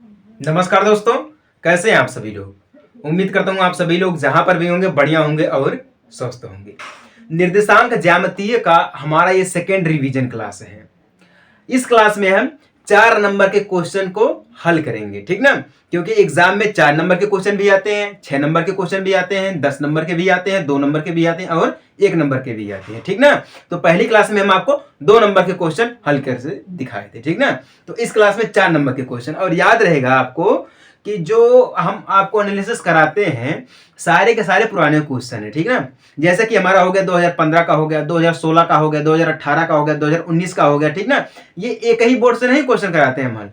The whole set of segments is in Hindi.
नमस्कार दोस्तों, कैसे हैं आप सभी लोग। उम्मीद करता हूं आप सभी लोग जहां पर भी होंगे बढ़िया होंगे और स्वस्थ होंगे। निर्देशांक ज्यामितीय का हमारा ये सेकेंड रिवीजन क्लास है। इस क्लास में हम 4 नंबर के क्वेश्चन को हल करेंगे, ठीक ना। क्योंकि एग्जाम में 4 नंबर के क्वेश्चन भी आते हैं, 6 नंबर के क्वेश्चन भी आते हैं, 10 नंबर के भी आते हैं, 2 नंबर के भी आते हैं और 1 नंबर के भी आते हैं, ठीक ना। तो पहली क्लास में हम आपको 2 नंबर के क्वेश्चन हल करके दिखाए थे, ठीक ना। तो इस क्लास में 4 नंबर के क्वेश्चन, और याद रहेगा आपको कि जो हम आपको एनालिसिस कराते हैं सारे के सारे पुराने क्वेश्चन है, ठीक ना। जैसे कि हमारा हो गया 2015 का, हो गया 2016 का, हो गया 2018 का, हो गया 2019 का, हो गया, ठीक ना। ये एक ही बोर्ड से नहीं क्वेश्चन कराते हैं हम हल,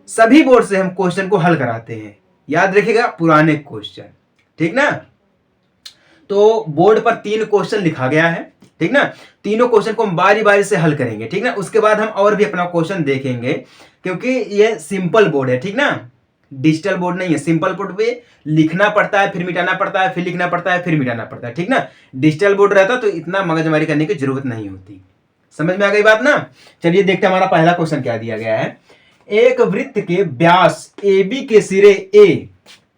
सभी बोर्ड से हम क्वेश्चन को हल कराते हैं। याद रखिएगा, पुराने क्वेश्चन, ठीक ना। तो बोर्ड पर 3 क्वेश्चन लिखा गया है, ठीक ना। तीनों क्वेश्चन को हम बारी बारी से हल करेंगे, ठीक ना। उसके बाद हम और भी अपना क्वेश्चन देखेंगे, क्योंकि ये सिंपल बोर्ड है, ठीक ना। डिजिटल बोर्ड नहीं है, सिंपल बोर्ड पे लिखना पड़ता है, फिर मिटाना पड़ता है, फिर लिखना पड़ता है, फिर मिटाना पड़ता है, ठीक ना। डिजिटल बोर्ड रहता तो इतना मगजमारी करने की जरूरत नहीं होती। समझ में आ गई बात ना। चलिए देखते हैं हमारा पहला क्वेश्चन क्या दिया गया है। एक वृत्त के व्यास AB के सिरे A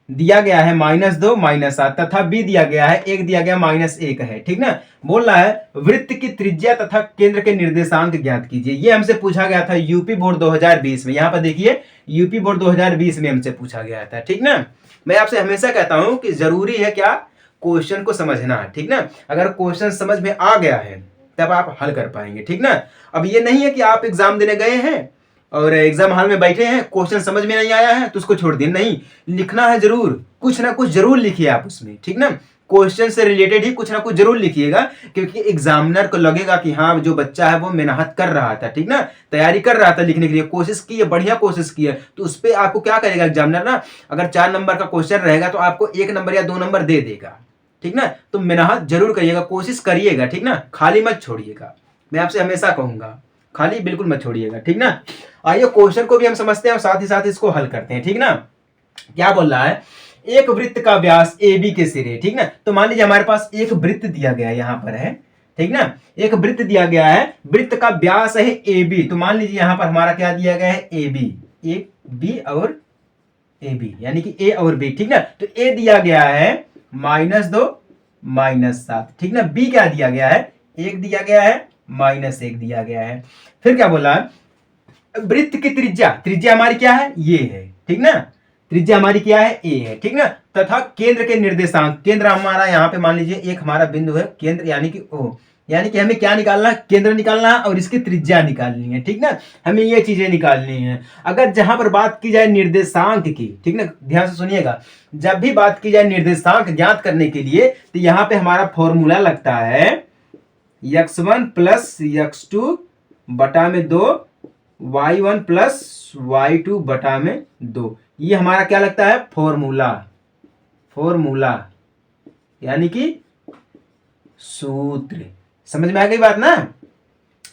दिया गया है -2 -7 तथा B दिया गया है 1 दिया गया -1 है, ठीक ना। बोल रहा है वृत्त की त्रिज्या तथा केंद्र के निर्देशांक ज्ञात कीजिए। ये हमसे पूछा गया था यूपी बोर्ड 2020 में। यहां पर देखिए, यूपी बोर्ड 2020 में हमसे पूछा गया था, ठीक ना। मैं आपसे हमेशा कहता हूं कि जरूरी है क्या, क्वेश्चन को समझना, ठीक ना। अगर क्वेश्चन समझ में आ गया है तब आप हल कर पाएंगे, ठीक ना। अब ये नहीं है कि आप एग्जाम देने गए हैं और एग्जाम हॉल में बैठे हैं, क्वेश्चन समझ में नहीं आया है तो उसको छोड़ दिए। नहीं, लिखना है जरूर, कुछ ना कुछ जरूर लिखिए आप उसमें, ठीक ना। क्वेश्चन से रिलेटेड ही कुछ ना कुछ जरूर लिखिएगा, क्योंकि एग्जामिनर को लगेगा कि हाँ, जो बच्चा है वो मेहनत कर रहा था, ठीक ना, तैयारी कर रहा था लिखने के लिए, कोशिश की है, बढ़िया कोशिश की है। तो उस पर आपको क्या करेगा एग्जामिनर ना, अगर 4 नंबर का क्वेश्चन रहेगा तो आपको 1 नंबर या 2 नंबर दे देगा, ठीक ना। तो मेहनत जरूर करिएगा, कोशिश करिएगा, ठीक ना, खाली मत छोड़िएगा। मैं आपसे हमेशा कहूंगा, खाली बिल्कुल मत छोड़िएगा, ठीक ना। आइए क्वेश्चन को भी हम समझते हैं और साथ ही साथ इसको हल करते हैं, ठीक ना। क्या बोल रहा है, एक वृत्त का व्यास AB के सिरे, ठीक ना। तो मान लीजिए हमारे पास एक वृत्त दिया गया है, यहां पर है, ठीक ना। एक वृत्त दिया गया है, वृत्त का व्यास है AB। तो मान लीजिए यहां पर हमारा क्या दिया गया है, AB और AB, यानी कि A और B, ठीक ना। तो A दिया गया है -2 -7, ठीक ना। B क्या दिया गया है, 1 दिया गया है, -1 दिया गया है। फिर क्या बोला, वृत्त की त्रिज्या, त्रिज्या हमारी क्या है, ये है, ठीक ना। त्रिज्या हमारी क्या है, ए है, ठीक ना। तथा केंद्र के निर्देशांक, केंद्र हमारा यहाँ पे मान लीजिए एक हमारा बिंदु है, केंद्र यानी कि O, यानी कि हमें क्या निकालना है, केंद्र निकालना है और इसकी त्रिज्या निकालनी है, ठीक ना। हमें ये चीजें निकालनी है। अगर जहां पर बात की जाए निर्देशांक की, ठीक ना, ध्यान से सुनिएगा, जब भी बात की जाए निर्देशांक ज्ञात करने के लिए तो यहाँ पे हमारा फॉर्मूला लगता है x1 प्लस x2 बटा में 2, y1 प्लस y2 बटा में 2। ये हमारा क्या लगता है, फॉर्मूला, फॉर्मूला यानी कि सूत्र। समझ में आ गई बात ना।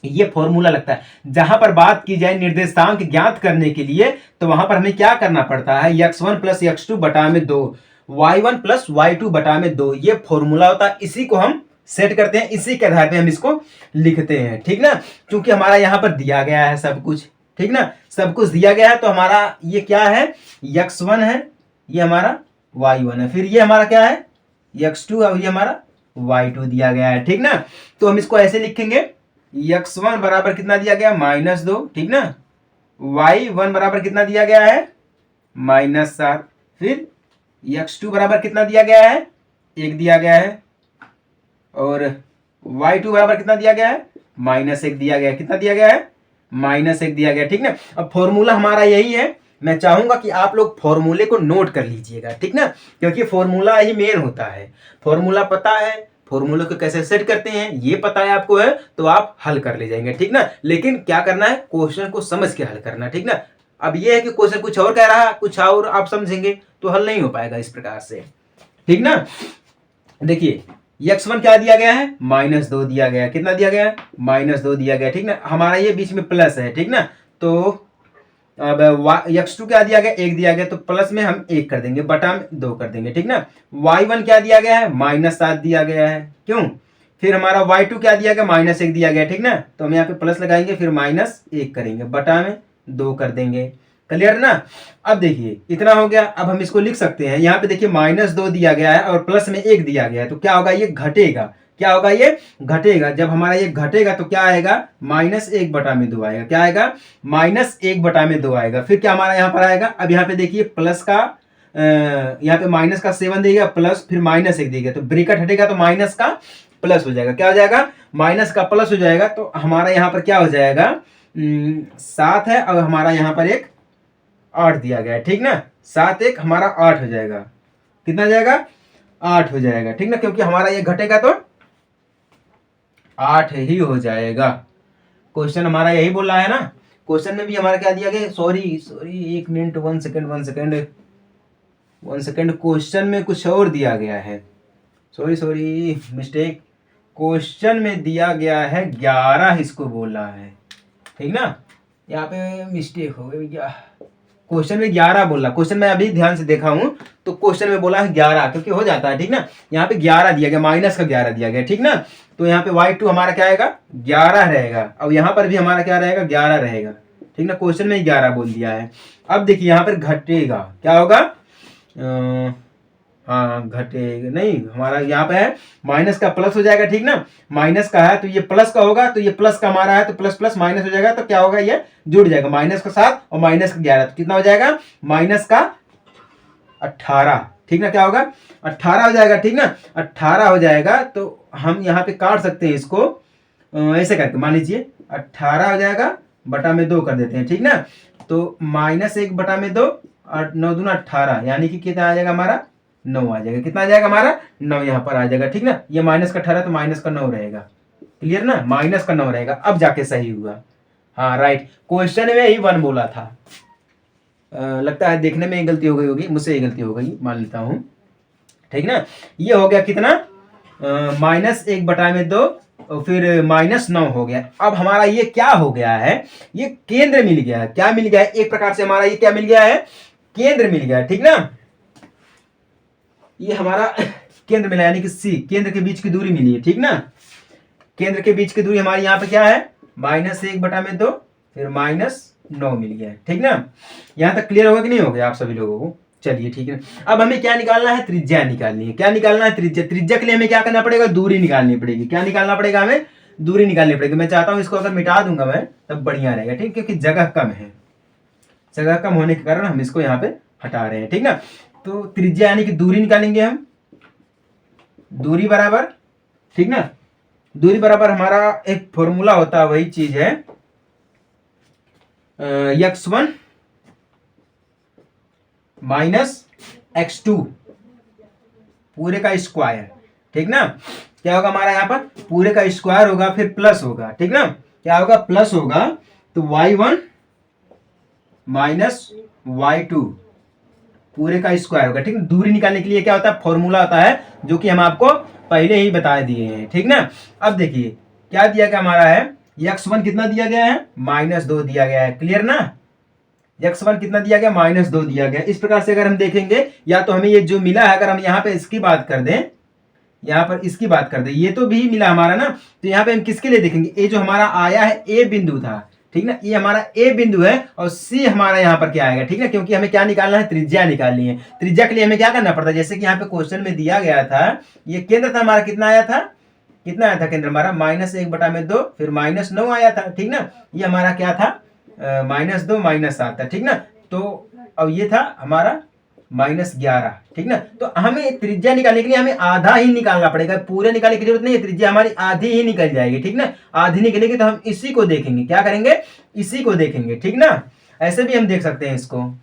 ये फॉर्मूला लगता है। जहां पर बात की जाए निर्देशांक ज्ञात करने के लिए तो वहां पर हमें क्या करना पड़ता है, x1 प्लस x2 बटा में 2, y1 प्लस y2 बटा में 2। ये फॉर्मूला होता है, इसी को हम सेट करते हैं, इसी के आधार पे हम इसको लिखते हैं, ठीक ना। क्योंकि हमारा यहां पर दिया गया है सब कुछ, ठीक ना, सब कुछ दिया गया है। तो हमारा ये क्या है, x1 है, ये हमारा y1 है, फिर ये हमारा क्या है, x2 और ये हमारा y2 दिया गया है, ठीक ना। तो हम इसको ऐसे लिखेंगे, x1 बराबर कितना दिया गया, -2, ठीक ना। y1 बराबर कितना दिया गया है, -7। फिर x2 बराबर कितना दिया गया है, 1 दिया गया है, और y2 बराबर कितना दिया गया है, -1 दिया गया है। कितना दिया गया है, -1 दिया गया, ठीक ना। अब फॉर्मूला हमारा यही है। मैं चाहूंगा कि आप लोग फॉर्मूले को नोट कर लीजिएगा, ठीक ना, क्योंकि फॉर्मूला ही मेन होता है। फॉर्मूला पता है, फॉर्मूले को कैसे सेट करते हैं ये पता है आपको, है तो आप हल कर ले जाएंगे, ठीक ना। लेकिन क्या करना है, क्वेश्चन को समझ के हल करना, ठीक ना। अब ये है कि क्वेश्चन कुछ और कह रहा है, कुछ और आप समझेंगे तो हल नहीं हो पाएगा इस प्रकार से, ठीक ना। देखिए x1 क्या दिया गया है, -2 दिया गया है। कितना दिया गया है, -2 दिया गया है, ठीक ना। हमारा ये बीच में प्लस है, ठीक ना। तो अब x2 क्या दिया गया, 1 दिया गया, तो प्लस में हम 1 कर देंगे, बटा में 2 कर देंगे, ठीक ना। y1 क्या दिया गया है, -7 दिया गया है, क्यों। फिर हमारा y2 क्या दिया गया, -1 दिया गया, ठीक ना। तो हम यहाँ पे प्लस लगाएंगे, फिर -1 करेंगे, बटा में 2 कर देंगे। क्लियर ना। अब देखिए इतना हो गया, अब हम इसको लिख सकते हैं। यहाँ पे देखिए -2 दिया गया है और प्लस में 1 दिया गया है, तो क्या होगा, ये घटेगा। क्या होगा, ये घटेगा। जब हमारा ये घटेगा तो क्या आएगा, -1/2 आएगा। क्या आएगा, -1/2 आएगा। फिर क्या हमारा यहाँ पर आएगा, अब यहाँ पे देखिए प्लस का यहाँ पे माइनस का 7 देगा, प्लस फिर -1 देगा, तो ब्रैकेट हटेगा तो माइनस का प्लस हो जाएगा। क्या हो जाएगा, माइनस का प्लस हो जाएगा। तो हमारा यहाँ पर क्या हो जाएगा, 7 है और हमारा यहाँ पर एक 8 दिया गया है, ठीक ना। 7 1 हमारा 8 हो जाएगा। कितना हो जाएगा, 8 हो जाएगा, ठीक ना, क्योंकि हमारा ये घटेगा तो 8 ही हो जाएगा। क्वेश्चन हमारा यही बोल रहा है ना। क्वेश्चन में भी हमारा क्या दिया गया, सॉरी 1 मिनट 1 सेकेंड, क्वेश्चन में कुछ और दिया गया है। सॉरी मिस्टेक, क्वेश्चन में दिया गया है 11 इसको बोल रहा है, ठीक ना। यहाँ पे मिस्टेक हो गई, क्या क्वेश्चन में 11 बोला। क्वेश्चन में अभी ध्यान से देखा हूं तो क्वेश्चन में बोला है 11, क्योंकि हो जाता है, ठीक ना। यहाँ पे 11 दिया गया, माइनस का 11 दिया गया, ठीक ना। तो यहाँ पे y2 हमारा क्या आएगा, 11 रहेगा। और यहाँ पर भी हमारा क्या रहेगा, 11 रहेगा, ठीक ना। क्वेश्चन में 11 बोल दिया है। अब देखिए यहाँ पर घटेगा, क्या होगा, हाँ घटेगा नहीं, हमारा यहाँ पे है माइनस का प्लस हो जाएगा, ठीक ना। माइनस का है तो ये प्लस का होगा, तो ये प्लस का हमारा है तो प्लस प्लस माइनस हो जाएगा, तो क्या होगा, ये जुड़ जाएगा। माइनस का 7 और माइनस का 11, तो कितना हो जाएगा, -18, ठीक ना। क्या होगा, 18 हो जाएगा, ठीक ना। 18 हो जाएगा तो हम यहाँ पे काट सकते हैं इसको ऐसे करके, मान लीजिए 18 हो जाएगा, बटा में 2 कर देते हैं, ठीक ना। तो -1/2 और 9 दूना 18, यानी कि कितना आ जाएगा हमारा, 9 आ जाएगा। कितना आ जाएगा हमारा, 9 यहाँ पर आ जाएगा, ठीक ना। ये माइनस का 18 तो माइनस का 9 रहेगा, क्लियर ना, माइनस का 9 रहेगा। अब जाके सही हुआ, हाँ राइट। क्वेश्चन में ही 1 बोला था। लगता है देखने में गलती हो गई होगी, मुझसे ही गलती हो गई, मान लेता हूँ, ठीक ना। ये हो गया कितना, -1/2 और फिर -9 हो गया। अब हमारा ये क्या हो गया है, ये केंद्र मिल गया है। क्या मिल गया है, एक प्रकार से हमारा ये क्या मिल गया है, केंद्र मिल गया है, ठीक ना। ये हमारा केंद्र मिला, यानी कि सी, केंद्र के बीच की दूरी मिली है, ठीक ना। केंद्र के बीच की दूरी हमारी यहाँ पे क्या है, -1/2 फिर -9 मिल गया है, ठीक ना। यहाँ तक क्लियर होगा कि नहीं हो गया आप सभी लोगों को, चलिए ठीक है। अब हमें क्या निकालना है, त्रिज्या निकालनी है। क्या निकालना है, त्रिज्या। त्रिज्या के लिए हमें क्या करना पड़ेगा, दूरी निकालनी पड़ेगी। क्या निकालना पड़ेगा, हमें दूरी निकालनी पड़ेगी। मैं चाहता हूं इसको अगर मिटा दूंगा मैं तब बढ़िया रहेगा, ठीक, क्योंकि जगह कम है। जगह कम होने के कारण हम इसको यहाँ पे हटा रहे हैं, ठीक ना। तो त्रिज्या यानी कि दूरी निकालेंगे हम, दूरी बराबर, ठीक ना। दूरी बराबर हमारा एक फॉर्मूला होता है, वही चीज है x1 - x2 पूरे का स्क्वायर, ठीक ना। क्या होगा हमारा यहाँ पर, पूरे का स्क्वायर होगा, फिर प्लस होगा, ठीक ना। क्या होगा, प्लस होगा, तो y1 - y2 पूरे का स्क्वायर होगा, ठीक है। दूरी निकालने के लिए क्या होता है, फॉर्मूला होता है, जो कि हम आपको पहले ही बता दिए हैं, ठीक ना। अब देखिए क्या दिया गया हमारा है, x1 कितना दिया गया है, -2 दिया गया है, क्लियर ना। x1 कितना दिया गया, -2 दिया गया। इस प्रकार से अगर हम देखेंगे, या तो हमें ये जो मिला है, अगर हम यहाँ पे इसकी बात कर दें, यहाँ पर इसकी बात कर दें, ये तो भी मिला हमारा ना, तो यहाँ पे हम किसके लिए देखेंगे, ये जो हमारा आया है ए बिंदु था, ठीक ना, ये हमारा ए बिंदु है, और सी हमारा यहाँ पर क्या आएगा, ठीक है, क्योंकि हमें क्या निकालना है, त्रिज्या निकालनी है। त्रिज्या के लिए हमें क्या करना पड़ता है, जैसे कि यहाँ पे क्वेश्चन में दिया गया था, ये केंद्र था हमारा, कितना आया था, कितना आया था केंद्र हमारा, -1/2 फिर -9 आया था, ठीक ना। ये हमारा क्या था, -2 -7 था, ठीक ना। तो अब ये था हमारा -11, ठीक ना। तो हमें त्रिज्या निकालने के लिए हमें आधा ही निकालना पड़ेगा, पूरे निकालने की जरूरत नहीं है, त्रिज्या हमारी आधी ही निकल जाएगी, ठीक ना। आधी निकलेगी तो हम इसी को देखेंगे, क्या करेंगे, इसी को देखेंगे, ठीक ना। ऐसे भी हम देख सकते हैं इसको,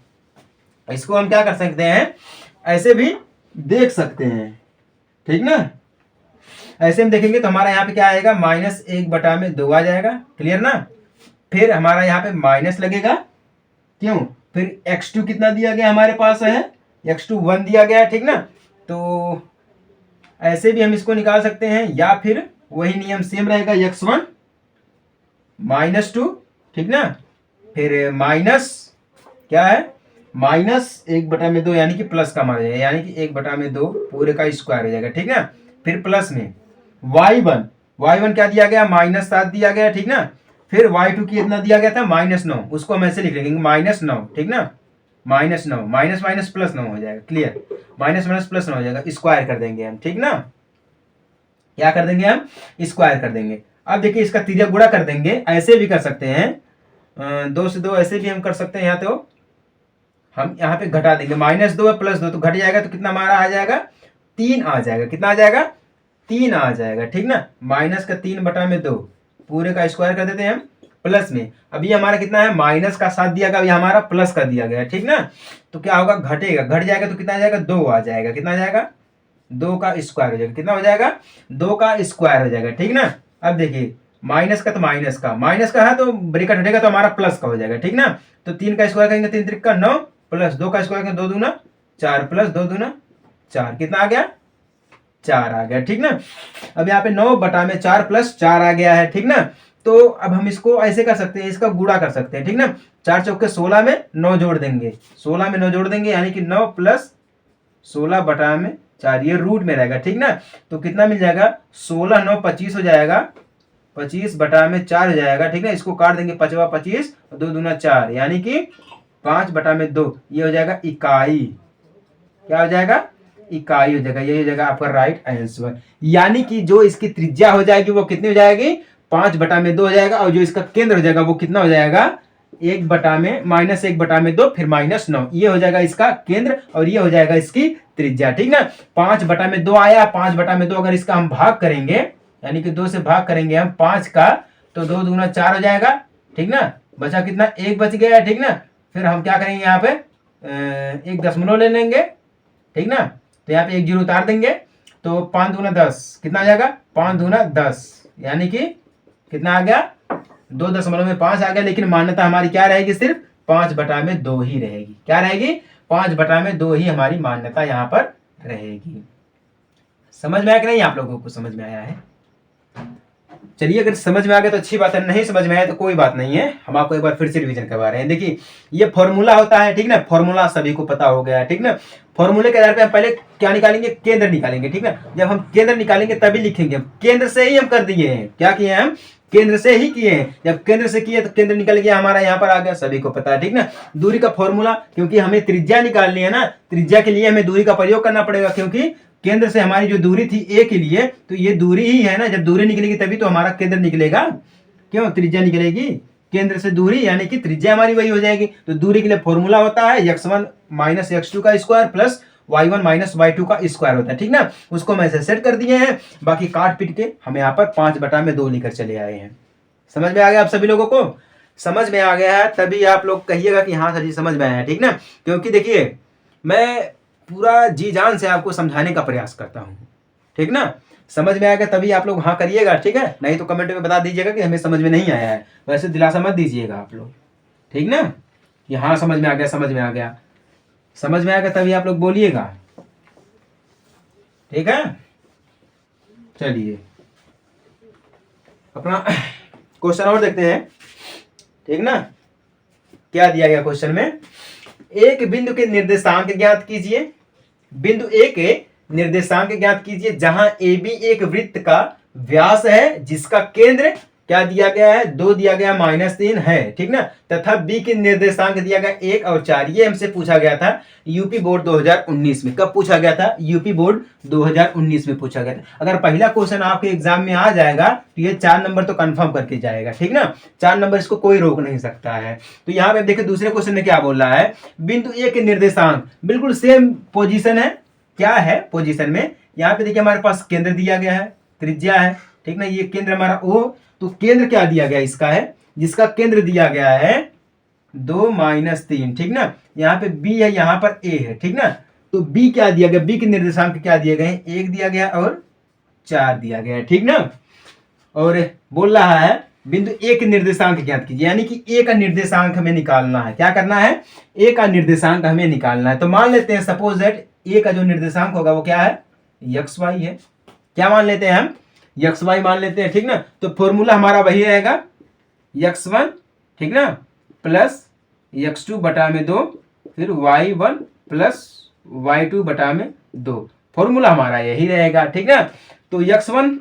इसको हम क्या कर सकते हैं, ऐसे भी देख सकते हैं, ठीक ना। ऐसे हम देखेंगे तो हमारा यहाँ पे क्या आएगा, -1/2 आ जाएगा, क्लियर ना। फिर हमारा यहाँ पे माइनस लगेगा, क्यों, फिर x2 कितना दिया गया हमारे पास है, x2 1 दिया गया है, ठीक ना। तो ऐसे भी हम इसको निकाल सकते हैं, या फिर वही नियम सेम रहेगा, x1 -2, ठीक ना। फिर माइनस क्या है, -1/2 यानी कि प्लस का मान, यानी कि 1/2 पूरे का स्क्वायर हो जाएगा, ठीक ना। फिर प्लस में y1 क्या दिया गया, -7 दिया गया, ठीक ना। फिर y2 की इतना दिया गया था -9, उसको हम ऐसे लिख लेंगे -9, ठीक ना, -9 माइनस माइनस प्लस 9 हो जाएगा, क्लियर, माइनस माइनस प्लस 9 हो जाएगा, स्क्वायर कर देंगे हम, ठीक ना, क्या कर देंगे हम, स्क्वायर कर देंगे। अब देखिए इसका त्रिज्या गुणा कर देंगे, ऐसे भी कर सकते हैं, 2 से 2 ऐसे भी हम कर सकते हैं, यहाँ तो हम यहाँ पे घटा देंगे, -2 प्लस 2 तो घट जाएगा, तो कितना हमारा आ जाएगा, 3 आ जाएगा, कितना आ जाएगा, 3 आ जाएगा, ठीक ना, -3/2 पूरे का स्क्वायर कर देते हैं हम, प्लस में अभी हमारा कितना है, माइनस का साथ दिया गया, अभी हमारा प्लस का दिया गया, ठीक ना, तो क्या होगा, घटेगा, घट जाएगा तो कितना आ जाएगा, 2 आ जाएगा, कितना आ जाएगा, 2 का स्क्वायर हो जाएगा, कितना हो जाएगा, 2 का स्क्वायर हो जाएगा, ठीक ना। अब देखिए माइनस का तो माइनस का है तो ब्रैकेट हटेगा तो हमारा प्लस का हो जाएगा, ठीक ना, तो 3 का स्क्वायर करेंगे, 3 त्रिक का 9 प्लस 2 का स्क्वायर करेंगे 2 दूना 4 प्लस 2 दूना 4, कितना आ गया, 4 आ गया, ठीक ना। अब यहाँ पे 9/4 प्लस 4 आ गया है, ठीक ना। तो अब हम इसको ऐसे कर सकते हैं, इसका गुणा कर सकते हैं, ठीक ना, 4 चौके 16 में 9 जोड़ देंगे, 16 में 9 जोड़ देंगे, यानी कि 9 प्लस 16/4, ये रूट में रहेगा, ठीक ना, तो कितना मिल जाएगा, 16 9 25 हो जाएगा, 25/4 हो जाएगा, ठीक ना, इसको काट देंगे, 5 25 2 दूना 4, यानी कि 5/2, ये हो जाएगा इकाई, क्या हो जाएगा, इकाई हो जाएगा, ये हो जाएगा आपका राइट आंसर। यानी कि जो इसकी त्रिज्या हो जाएगी वो कितनी हो जाएगी, 5/2 हो जाएगा, और जो इसका केंद्र हो जाएगा वो कितना हो जाएगा, 1/-2 फिर -9, ये हो जाएगा इसका केंद्र और ये हो जाएगा इसकी त्रिज्या, ठीक ना। 5/2 आया, 5/2 अगर इसका हम भाग करेंगे, यानी कि 2 से भाग करेंगे हम 5 का, तो 2 दूना 4 हो जाएगा, ठीक ना, बचा कितना, 1 बच गया, ठीक ना। फिर हम क्या करेंगे, यहाँ पे एक दशमलव ले लेंगे, ठीक ना, तो यहाँ पे 1 जीरो उतार देंगे, तो 5 दूना 10, कितना आ जाएगा, 5 दूना 10, यानी कि कितना आ गया, 2.5 आ गया, लेकिन मान्यता हमारी क्या रहेगी, सिर्फ 5/2 ही रहेगी, क्या रहेगी, 5/2 ही हमारी मान्यता यहाँ पर रहेगी। समझ में आया कि नहीं, आप लोगों को समझ में आया है। चलिए अगर समझ में आ गया तो अच्छी बात है, नहीं समझ में आया तो कोई बात नहीं है, हम आपको एक बार फिर से रिवीजन करवा रहे हैं। देखिए ये फॉर्मूला होता है, ठीक ना, फॉर्मूला सभी को पता हो गया है, ठीक ना। फॉर्मूले के आधार पे हम पहले क्या निकालेंगे, केंद्र निकालेंगे, ठीक ना। जब हम केंद्र निकालेंगे तभी लिखेंगे, केंद्र से ही हम कर दिए हैं, क्या किए हैं हम, केंद्र से ही किए हैं। जब केंद्र से किए तो केंद्र निकल गया हमारा, यहाँ पर आ गया, सभी को पता है, ठीक ना। दूरी का फॉर्मूला, क्योंकि हमें त्रिज्या निकालनी है ना, त्रिज्या के लिए हमें दूरी का प्रयोग करना पड़ेगा, क्योंकि केंद्र से हमारी जो दूरी थी ए के लिए, तो ये दूरी ही है ना, जब दूरी निकलेगी तभी तो हमारा केंद्र निकलेगा, क्यों, त्रिज्या निकलेगी, केंद्र से दूरी यानी कि त्रिज्या हमारी वही हो जाएगी। तो दूरी के लिए फॉर्मूला होता है x1 - x2 का स्क्वायर प्लस y1 - y2 का स्क्वायर होता है, ठीक ना। उसको हम ऐसे सेट कर दिए हैं, बाकी काट पीट के हम यहाँ पर 5/2 लेकर चले आए हैं। समझ में आ गया आप सभी लोगों को, समझ में आ गया है तभी आप लोग कहिएगा कि हाँ सर जी समझ में आया है, ठीक ना। क्योंकि देखिए मैं पूरा जी जान से आपको समझाने का प्रयास करता हूँ, ठीक ना। समझ में आएगा तभी आप लोग हाँ करिएगा, ठीक है, नहीं तो कमेंट में बता दीजिएगा कि हमें समझ में नहीं आया है, वैसे दिलासा मत दीजिएगा आप लोग, ठीक ना, कि हाँ समझ में आ गया, समझ में आ गया, समझ में आएगा तभी आप लोग बोलिएगा, ठीक है। चलिए अपना क्वेश्चन और देखते हैं, ठीक ना। क्या दिया गया क्वेश्चन में, एक बिंदु के निर्देशांक ज्ञात कीजिए, बिंदु ए के निर्देशांक ज्ञात कीजिए जहां ए बी एक वृत्त का व्यास है जिसका केंद्र क्या दिया गया है, 2 दिया गया, -3 है, ठीक ना, तथा बी के निर्देशांक दिया गया 1 और 4। ये हमसे पूछा गया था यूपी बोर्ड 2019 में। कब पूछा गया था, यूपी बोर्ड 2019 में पूछा गया था। अगर पहला क्वेश्चन आपके एग्जाम में आ जाएगा तो ये 4 नंबर तो कंफर्म करके जाएगा, ठीक ना, 4 नंबर इसको कोई रोक नहीं सकता है। तो यहाँ पे देखिए दूसरे क्वेश्चन में क्या बोल रहा है, बिंदु ए के निर्देशांक बिल्कुल सेम पोजीशन है, क्या है पोजीशन में, यहाँ पे देखिए हमारे पास केंद्र दिया गया है, त्रिज्या है, ठीक ना, ये केंद्र हमारा ओ, तो केंद्र क्या दिया गया इसका है, जिसका केंद्र दिया गया है 2 - 3, ठीक ना। यहाँ पे बी है, यहाँ पर ए है, ठीक ना। तो बी क्या दिया गया, बी के निर्देशांक क्या दिए गए, 1 दिया गया और 4 दिया गया है, ठीक ना। और बोल रहा है बिंदु ए के निर्देशांक ज्ञात कीजिए, यानी कि ए का निर्देशांक हमें निकालना है, क्या करना है, ए का निर्देशांक हमें निकालना है। तो मान लेते हैं सपोज दैट ए का जो निर्देशांक होगा वो क्या है, xy है, क्या मान लेते हैं हम, xy मान लेते हैं, ठीक ना। तो फॉर्मूला हमारा वही रहेगा x1, ठीक ना, प्लस x2/2 फिर y1 प्लस y2/2, फॉर्मूला हमारा यही रहेगा, ठीक ना। तो x1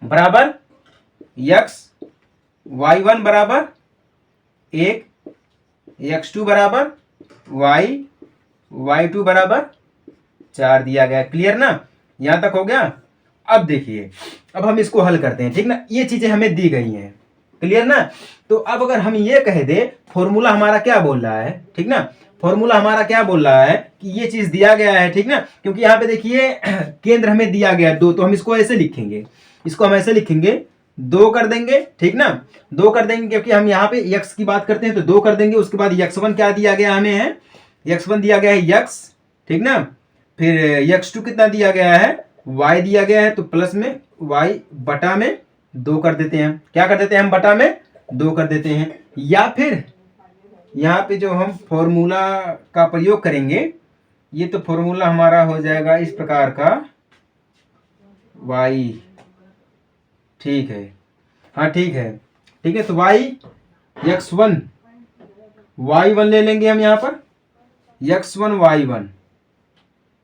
बराबर x y1 बराबर 1, x2 बराबर y, y2 बराबर 4 दिया गया। क्लियर ना, यहां तक हो गया। अब देखिए, अब हम इसको हल करते हैं, ठीक ना। ये चीजें हमें दी गई हैं, क्लियर ना। तो अब अगर हम ये कह दे फॉर्मूला हमारा क्या बोल रहा है, ठीक ना, फॉर्मूला हमारा क्या बोल रहा है कि ये चीज दिया गया है, ठीक ना। क्योंकि यहाँ पे देखिए केंद्र हमें दिया गया है 2, तो हम इसको ऐसे लिखेंगे, इसको हम ऐसे लिखेंगे 2 कर देंगे, ठीक ना। 2 कर देंगे क्योंकि हम यहाँ पे x की बात करते हैं, तो 2 कर देंगे। उसके बाद x1 क्या दिया गया हमें है, x1 दिया गया है x, ठीक ना। फिर x2 कितना दिया गया है, y दिया गया है, तो प्लस में y बटा में 2 कर देते हैं। क्या कर देते हैं हम, बटा में 2 कर देते हैं। या फिर यहाँ पे जो हम फॉर्मूला का प्रयोग करेंगे, ये तो फॉर्मूला हमारा हो जाएगा इस प्रकार का y, ठीक है, हाँ ठीक है, ठीक है। तो y x1 y1 ले लेंगे हम यहाँ पर, x1 y1,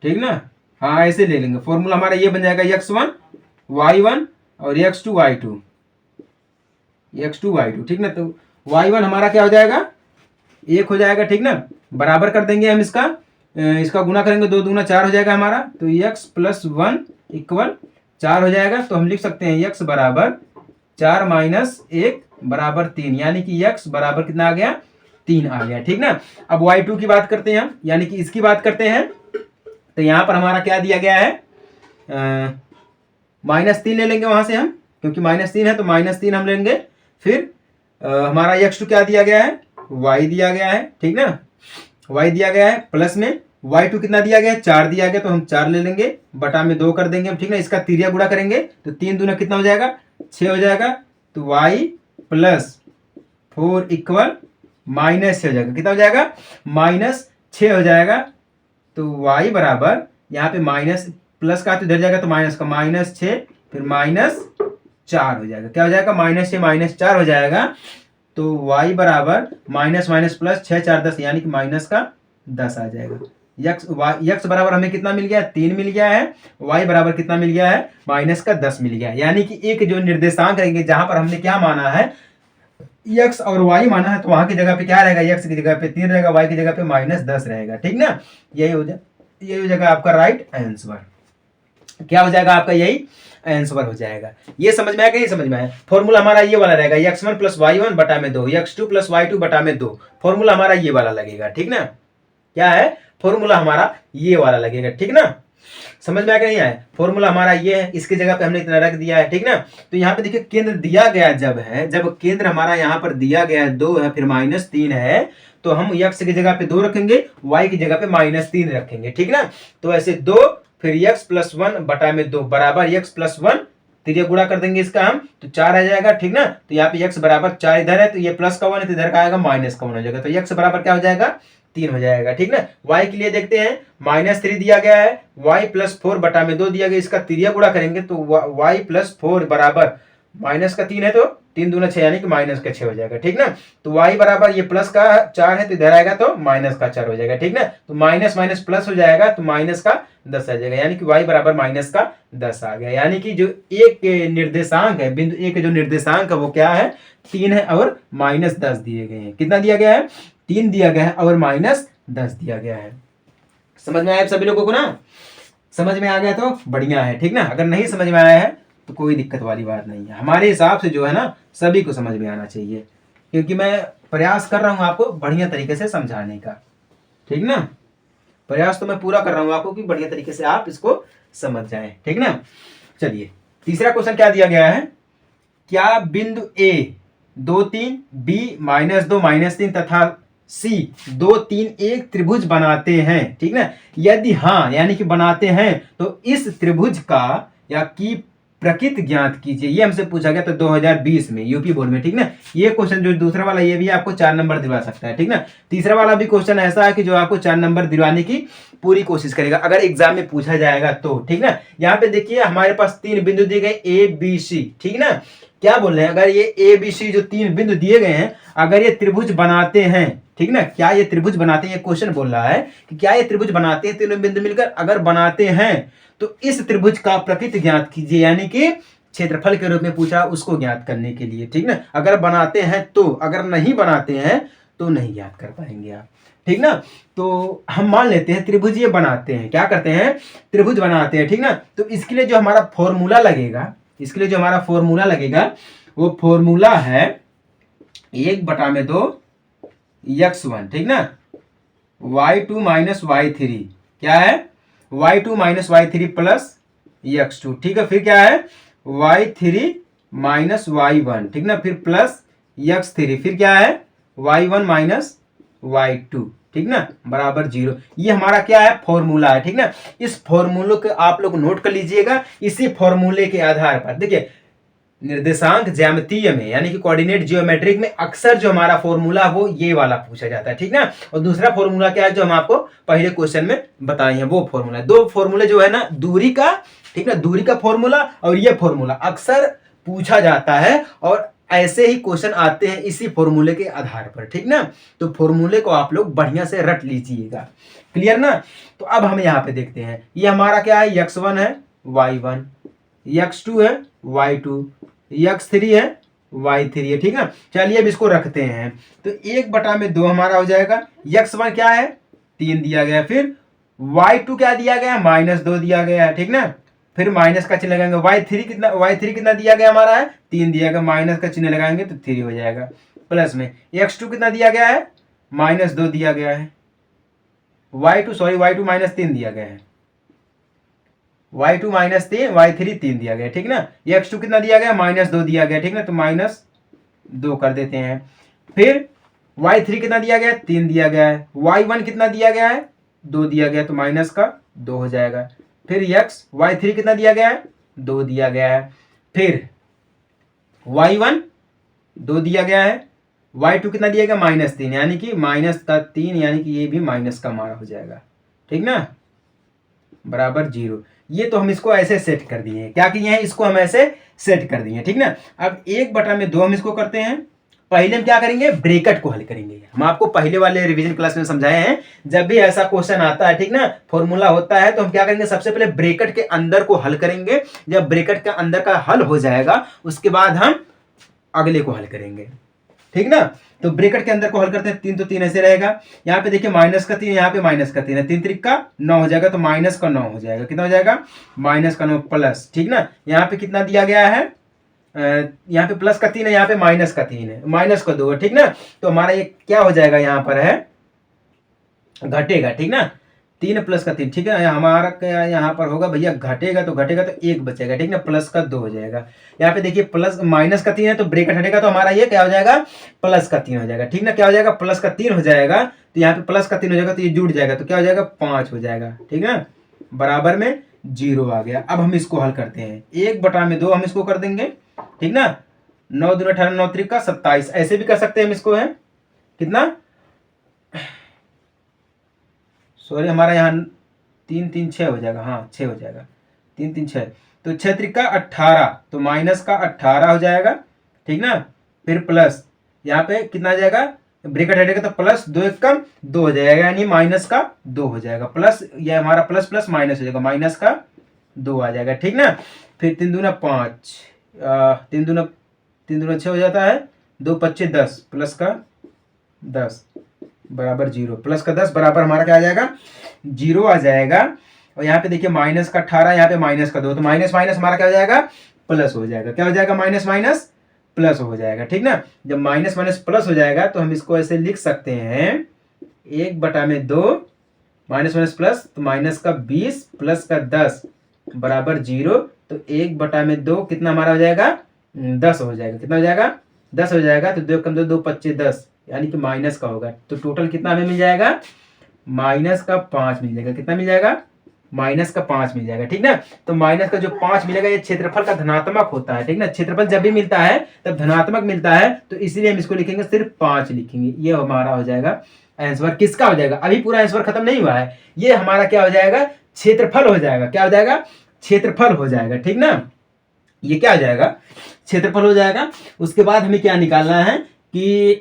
ठीक ना। हाँ ऐसे ले लेंगे, फॉर्मूला हमारा ये बन जाएगा x1 y1 और x2 y2, ठीक ना। तो y1 हमारा क्या हो जाएगा, 1 हो जाएगा, ठीक ना। बराबर कर देंगे हम इसका, इसका गुना करेंगे, 2 दूना 4 हो जाएगा हमारा। तो x प्लस 1 इक्वल 4 हो जाएगा। तो हम लिख सकते हैं x बराबर 4 माइनस 1 बराबर 3, यानी कि x बराबर कितना आ गया, 3 आ गया, ठीक ना। अब y2 की बात करते हैं हम, यानी कि इसकी बात करते हैं। तो यहाँ पर हमारा क्या दिया गया है, -3 ले लेंगे वहां से हम, क्योंकि -3 है तो -3 हम लेंगे। फिर हमारा x2 क्या दिया गया है, y दिया गया है, ठीक ना, y दिया गया है। प्लस में y2 कितना दिया गया है, 4 दिया गया, तो हम 4 ले लेंगे, बटा में 2 कर देंगे हम, ठीक ना। इसका तिरिया गुणा करेंगे तो 3 दूना कितना हो जाएगा, 6 हो जाएगा। तो y प्लस 4 इक्वल -6 हो जाएगा। कितना हो जाएगा, -6 हो जाएगा। तो y बराबर यहाँ पे माइनस प्लस का तो इधर जाएगा, तो माइनस का -6 फिर -4 हो जाएगा। क्या हो जाएगा, -6 -4 हो जाएगा। तो y बराबर माइनस माइनस प्लस 6 4 10, यानी कि -10 आ जाएगा। x बराबर हमें कितना मिल गया, 3 मिल गया है। y बराबर कितना मिल गया है, -10 मिल गया है। यानी कि एक जो निर्देशांक रहेंगे जहां पर हमने क्या माना है, x और y माना है, तो वहां की जगह पे क्या रहेगा, x की जगह पे 3 रहेगा, y की जगह पे -10 रहेगा, ठीक ना। यही हो जाएगा आपका राइट आंसर। क्या हो जाएगा आपका, यही आंसर हो जाएगा। ये समझ में आया कि नहीं समझ में आया। फॉर्मूला हमारा ये वाला रहेगा, x1 प्लस y1 बटा में 2, x2 प्लस y2 बटा में 2। फॉर्मूला हमारा ये वाला लगेगा, ठीक ना। क्या है, फॉर्मूला हमारा ये वाला लगेगा, ठीक ना। समझ में आया कि नहीं आया। फॉर्मूला हमारा ये है, इसकी जगह पे हमने इतना रख दिया है, ठीक ना। तो यहाँ पे देखिए केंद्र दिया गया जब केंद्र हमारा यहाँ पर दिया गया है 2 है, फिर -3 है, तो हम x की जगह पे 2 रखेंगे, y की जगह पे -3 रखेंगे, ठीक ना। तो ऐसे 2 फिर x प्लस 1 बटा में 2 बराबर x प्लस 1, तिरिया गुणा कर देंगे इसका हम, तो 4 आ जाएगा, ठीक ना। तो यहाँ पे x बराबर 4 इधर है, तो ये प्लस का 1 है, तो इधर का आएगा माइनस का 1 हो जाएगा। तो x बराबर क्या हो जाएगा, 3 हो जाएगा, ठीक ना। y के लिए देखते हैं, -3 दिया गया है, y प्लस 4 बटा में 2 दिया गया, इसका तिरिया गुणा करेंगे तो y प्लस 4 बराबर माइनस का 3 है, तो 3 दूना 6 यानी कि -6 हो जाएगा, ठीक ना। तो y बराबर ये प्लस का 4 है, तो इधर आएगा तो -4 हो जाएगा, ठीक ना। तो माइनस माइनस प्लस हो जाएगा, तो -10 आ जाएगा, यानी कि y बराबर -10 आ गया। यानी कि जो एक निर्देशांक है, बिंदु ए के जो निर्देशांक है वो क्या है, 3 है और -10 दिए गए हैं। कितना दिया गया है, 3 दिया गया है और -10 दिया गया है। समझ में आया आप सभी लोगों को ना। समझ में आ गया तो बढ़िया है, ठीक ना। अगर नहीं समझ में आया है तो कोई दिक्कत वाली बात नहीं है। हमारे हिसाब से जो है ना, सभी को समझ में आना चाहिए, क्योंकि मैं प्रयास कर रहा हूं आपको बढ़िया तरीके से समझाने का, ठीक ना। प्रयास तो मैं पूरा कर रहा हूं आपको कि बढ़िया तरीके से आप इसको समझ जाएं, ठीक ना। चलिए तीसरा क्वेश्चन क्या दिया गया है, क्या बिंदु A 2 3 B -2 -3 तथा C 2 3 एक त्रिभुज बनाते हैं, ठीक ना। यदि हाँ यानी कि बनाते हैं, तो इस त्रिभुज का या की प्रकृति ज्ञात कीजिए। ये हमसे पूछा गया तो 2020 में यूपी बोर्ड में, ठीक ना। ये क्वेश्चन जो दूसरा वाला ये भी आपको 4 नंबर दिलवा सकता है, ठीक ना। तीसरा वाला भी क्वेश्चन ऐसा है कि जो आपको 4 नंबर दिलवाने की पूरी कोशिश करेगा अगर एग्जाम में पूछा जाएगा तो, ठीक ना। यहाँ पे देखिए हमारे पास 3 बिंदु दिए गए ABC, ठीक ना। क्या बोल रहे हैं, अगर ये ABC जो 3 बिंदु दिए गए हैं, अगर ये त्रिभुज बनाते हैं, ठीक ना, क्या ये त्रिभुज बनाते हैं, ये क्वेश्चन बोल रहा है कि क्या ये त्रिभुज बनाते हैं तीनों बिंदु मिलकर। अगर बनाते हैं तो इस त्रिभुज का प्रकृति ज्ञात कीजिए, यानी कि क्षेत्रफल के रूप में पूछा उसको ज्ञात करने के लिए, ठीक ना। अगर बनाते हैं तो, अगर नहीं बनाते हैं तो नहीं ज्ञात कर पाएंगे आप, ठीक ना। तो हम मान लेते हैं त्रिभुज ये बनाते हैं, क्या करते हैं, त्रिभुज बनाते हैं, ठीक ना। तो इसके लिए जो हमारा फॉर्मूला लगेगा, इसके लिए जो हमारा फॉर्मूला लगेगा वो फॉर्मूला है 1/2 x1, ठीक ना, y2 माइनस y3, क्या है, y2 minus y3 plus x2, ठीक है। फिर क्या है, y3 माइनस y1, ठीक ना, फिर प्लस x3, फिर क्या है, y1 माइनस y2, ठीक ना, बराबर 0। ये हमारा क्या है, फॉर्मूला है, ठीक ना। इस फॉर्मूले को आप लोग नोट कर लीजिएगा। इसी फॉर्मूले के आधार पर देखिए निर्देशांक ज्यामितीय में यानी कि कोऑर्डिनेट जियोमेट्रिक में अक्सर जो हमारा फॉर्मूला वो ये वाला पूछा जाता है, ठीक ना। और दूसरा फॉर्मूला क्या है जो हम आपको पहले क्वेश्चन में बताए हैं, वो फॉर्मूला। दो फॉर्मूले जो है ना, दूरी का, ठीक ना, दूरी का फॉर्मूला और ये फॉर्मूला अक्सर पूछा जाता है और ऐसे ही क्वेश्चन आते हैं इसी फॉर्मूले के आधार पर, ठीक ना। तो फॉर्मूले को आप लोग बढ़िया से रट लीजिएगा, क्लियर ना। तो अब हम यहाँ पे देखते हैं, ये हमारा क्या है, x1 है, y1, x2 है, y2, x3 है, y3 है, ठीक ना। चलिए अब इसको रखते हैं, तो 1/2 हमारा हो जाएगा। x1 क्या है, 3 दिया गया, फिर y2 क्या दिया गया, -2 दिया गया है, ठीक ना। फिर माइनस का चिन्ह लगाएंगे, y3 कितना दिया गया हमारा है, 3 दिया गया, माइनस का चिन्ह लगाएंगे तो 3 हो जाएगा। प्लस में x2 कितना दिया गया है, -2 दिया गया है, y2 -3 दिया गया है, y2 -3, y3 3 दिया गया, ठीक ना। x2 कितना दिया गया, -2 दिया गया, ठीक ना, तो -2 कर देते हैं। फिर y3 कितना दिया गया, 3 दिया गया है, y1 कितना दिया गया है, 2 दिया गया, तो -2 हो जाएगा। फिर y3 कितना दिया गया है, 2 दिया गया है। फिर y1 2 दिया गया है, y2 कितना दिया गया, -3, यानी कि -3, यानी कि ये भी माइनस का हमारा हो जाएगा, ठीक ना, बराबर 0। ये तो हम इसको ऐसे सेट कर दिए हैं, क्या किए हैं, इसको हम ऐसे सेट कर दिए, ठीक ना। अब 1/2 हम इसको करते हैं। पहले हम क्या करेंगे, ब्रैकेट को हल करेंगे। हम आपको पहले वाले रिवीजन क्लास में समझाए हैं, जब भी ऐसा क्वेश्चन आता है, ठीक ना, फॉर्मूला होता है, तो हम क्या करेंगे, सबसे पहले ब्रैकेट के अंदर को हल करेंगे। जब ब्रैकेट के अंदर का हल हो जाएगा उसके बाद हम अगले को हल करेंगे, ठीक ना। तो ब्रैकेट के अंदर को हल करते हैं, 3 तो 3 ऐसे रहेगा। यहाँ पे देखिए -3, यहाँ पे -3 है, 3 3 का 9 हो जाएगा, तो -9 हो जाएगा, कितना हो जाएगा, -9 प्लस, ठीक ना। यहाँ पे कितना दिया गया है, यहाँ पे +3 है, यहाँ पे -3 है, -2 है, ठीक ना। तो हमारा ये क्या हो जाएगा, यहाँ पर है घटेगा, ठीक ना, 3 +3, ठीक है। हमारा क्या यहाँ पर होगा भैया, घटेगा तो 1 बचेगा, ठीक ना, +2 हो जाएगा। यहाँ पे देखिए -3 है, तो ब्रैकेट हटेगा तो हमारा ये क्या हो जाएगा, +3 हो जाएगा, ठीक ना। क्या हो जाएगा, +3 हो जाएगा, तो यहाँ पे +3 हो जाएगा, तो ये जुड़ जाएगा, तो क्या हो जाएगा, 5 हो जाएगा, ठीक ना, बराबर में 0 आ गया। अब हम इसको हल करते हैं, 1/2 हम इसको कर देंगे, ठीक ना। 9 दूनी 18, 9 3 27, ऐसे भी कर सकते हैं हम इसको, है कितना, सॉरी हमारा यहाँ 3 3 6 हो जाएगा, हाँ 6 हो जाएगा, 3 3 6, तो 6 3 18, तो -18 हो जाएगा, ठीक ना। फिर प्लस यहाँ पे कितना आ जाएगा, ब्रैकेट हटेगा तो +2 1 कम 2 हो जाएगा, यानी -2 हो जाएगा, प्लस ये हमारा प्लस प्लस माइनस हो जाएगा, -2 आ जाएगा, ठीक ना। फिर 3 दूना 5, 3 दूना 6 हो जाता है, 2 5 10, प्लस का 10 बराबर 0, प्लस का 10 बराबर हमारा क्या आ जाएगा, 0 आ जाएगा। और यहाँ पे देखिए -18, यहाँ पे -2, तो माइनस माइनस हमारा क्या हो जाएगा, प्लस हो जाएगा, क्या हो जाएगा, माइनस माइनस प्लस हो जाएगा, ठीक ना। जब माइनस माइनस प्लस हो जाएगा तो हम इसको ऐसे लिख सकते हैं, 1/2 माइनस माइनस प्लस, तो -20 प्लस का 10 बराबर 0, तो 1/2 कितना हमारा हो जाएगा, 10 हो जाएगा, कितना हो जाएगा, 10 हो जाएगा। तो 2 कम 2 2 25 10, यानी कि माइनस का होगा, तो टोटल कितना हमें मिल जाएगा, -5 मिल जाएगा, कितना मिल जाएगा, -5 मिल जाएगा, ठीक ना। तो माइनस का जो 5 मिलेगा ये क्षेत्रफल का धनात्मक होता है, ठीक ना। क्षेत्रफल जब भी मिलता है तब धनात्मक मिलता है, तो इसीलिए हम इसको लिखेंगे, सिर्फ 5 लिखेंगे। ये हमारा हो जाएगा आंसर, किसका हो जाएगा, अभी पूरा आंसर खत्म नहीं हुआ है, ये हमारा क्या हो जाएगा, क्षेत्रफल हो जाएगा, क्या हो जाएगा, क्षेत्रफल हो जाएगा, ठीक ना। ये क्या हो जाएगा, क्षेत्रफल हो जाएगा। उसके बाद हमें क्या निकालना है कि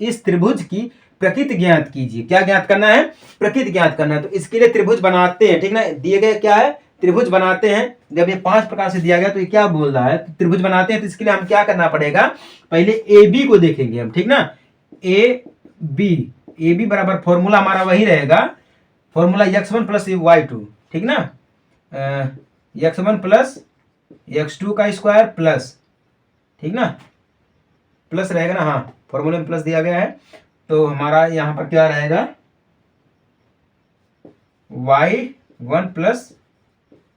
इस त्रिभुज की प्रकृति ज्ञात कीजिए। क्या ज्ञात करना है, प्रकृति ज्ञात करना है। तो इसके लिए त्रिभुज बनाते हैं, ठीक ना। दिए गए क्या है, त्रिभुज बनाते हैं, जब ये 5 प्रकार से दिया गया तो ये क्या बोल रहा है, त्रिभुज बनाते हैं तो इसके लिए हम क्या करना पड़ेगा, पहले ए बी को देखेंगे हम, ठीक ना। ए बी बराबर फॉर्मूला हमारा वही रहेगा, फॉर्मूला x1 प्लस y2, ठीक ना, x1 प्लस x2 का स्क्वायर प्लस, ठीक ना, प्लस रहेगा ना, हाँ फॉर्मूले में प्लस दिया गया है, तो हमारा यहाँ पर क्या रहेगा, y1 प्लस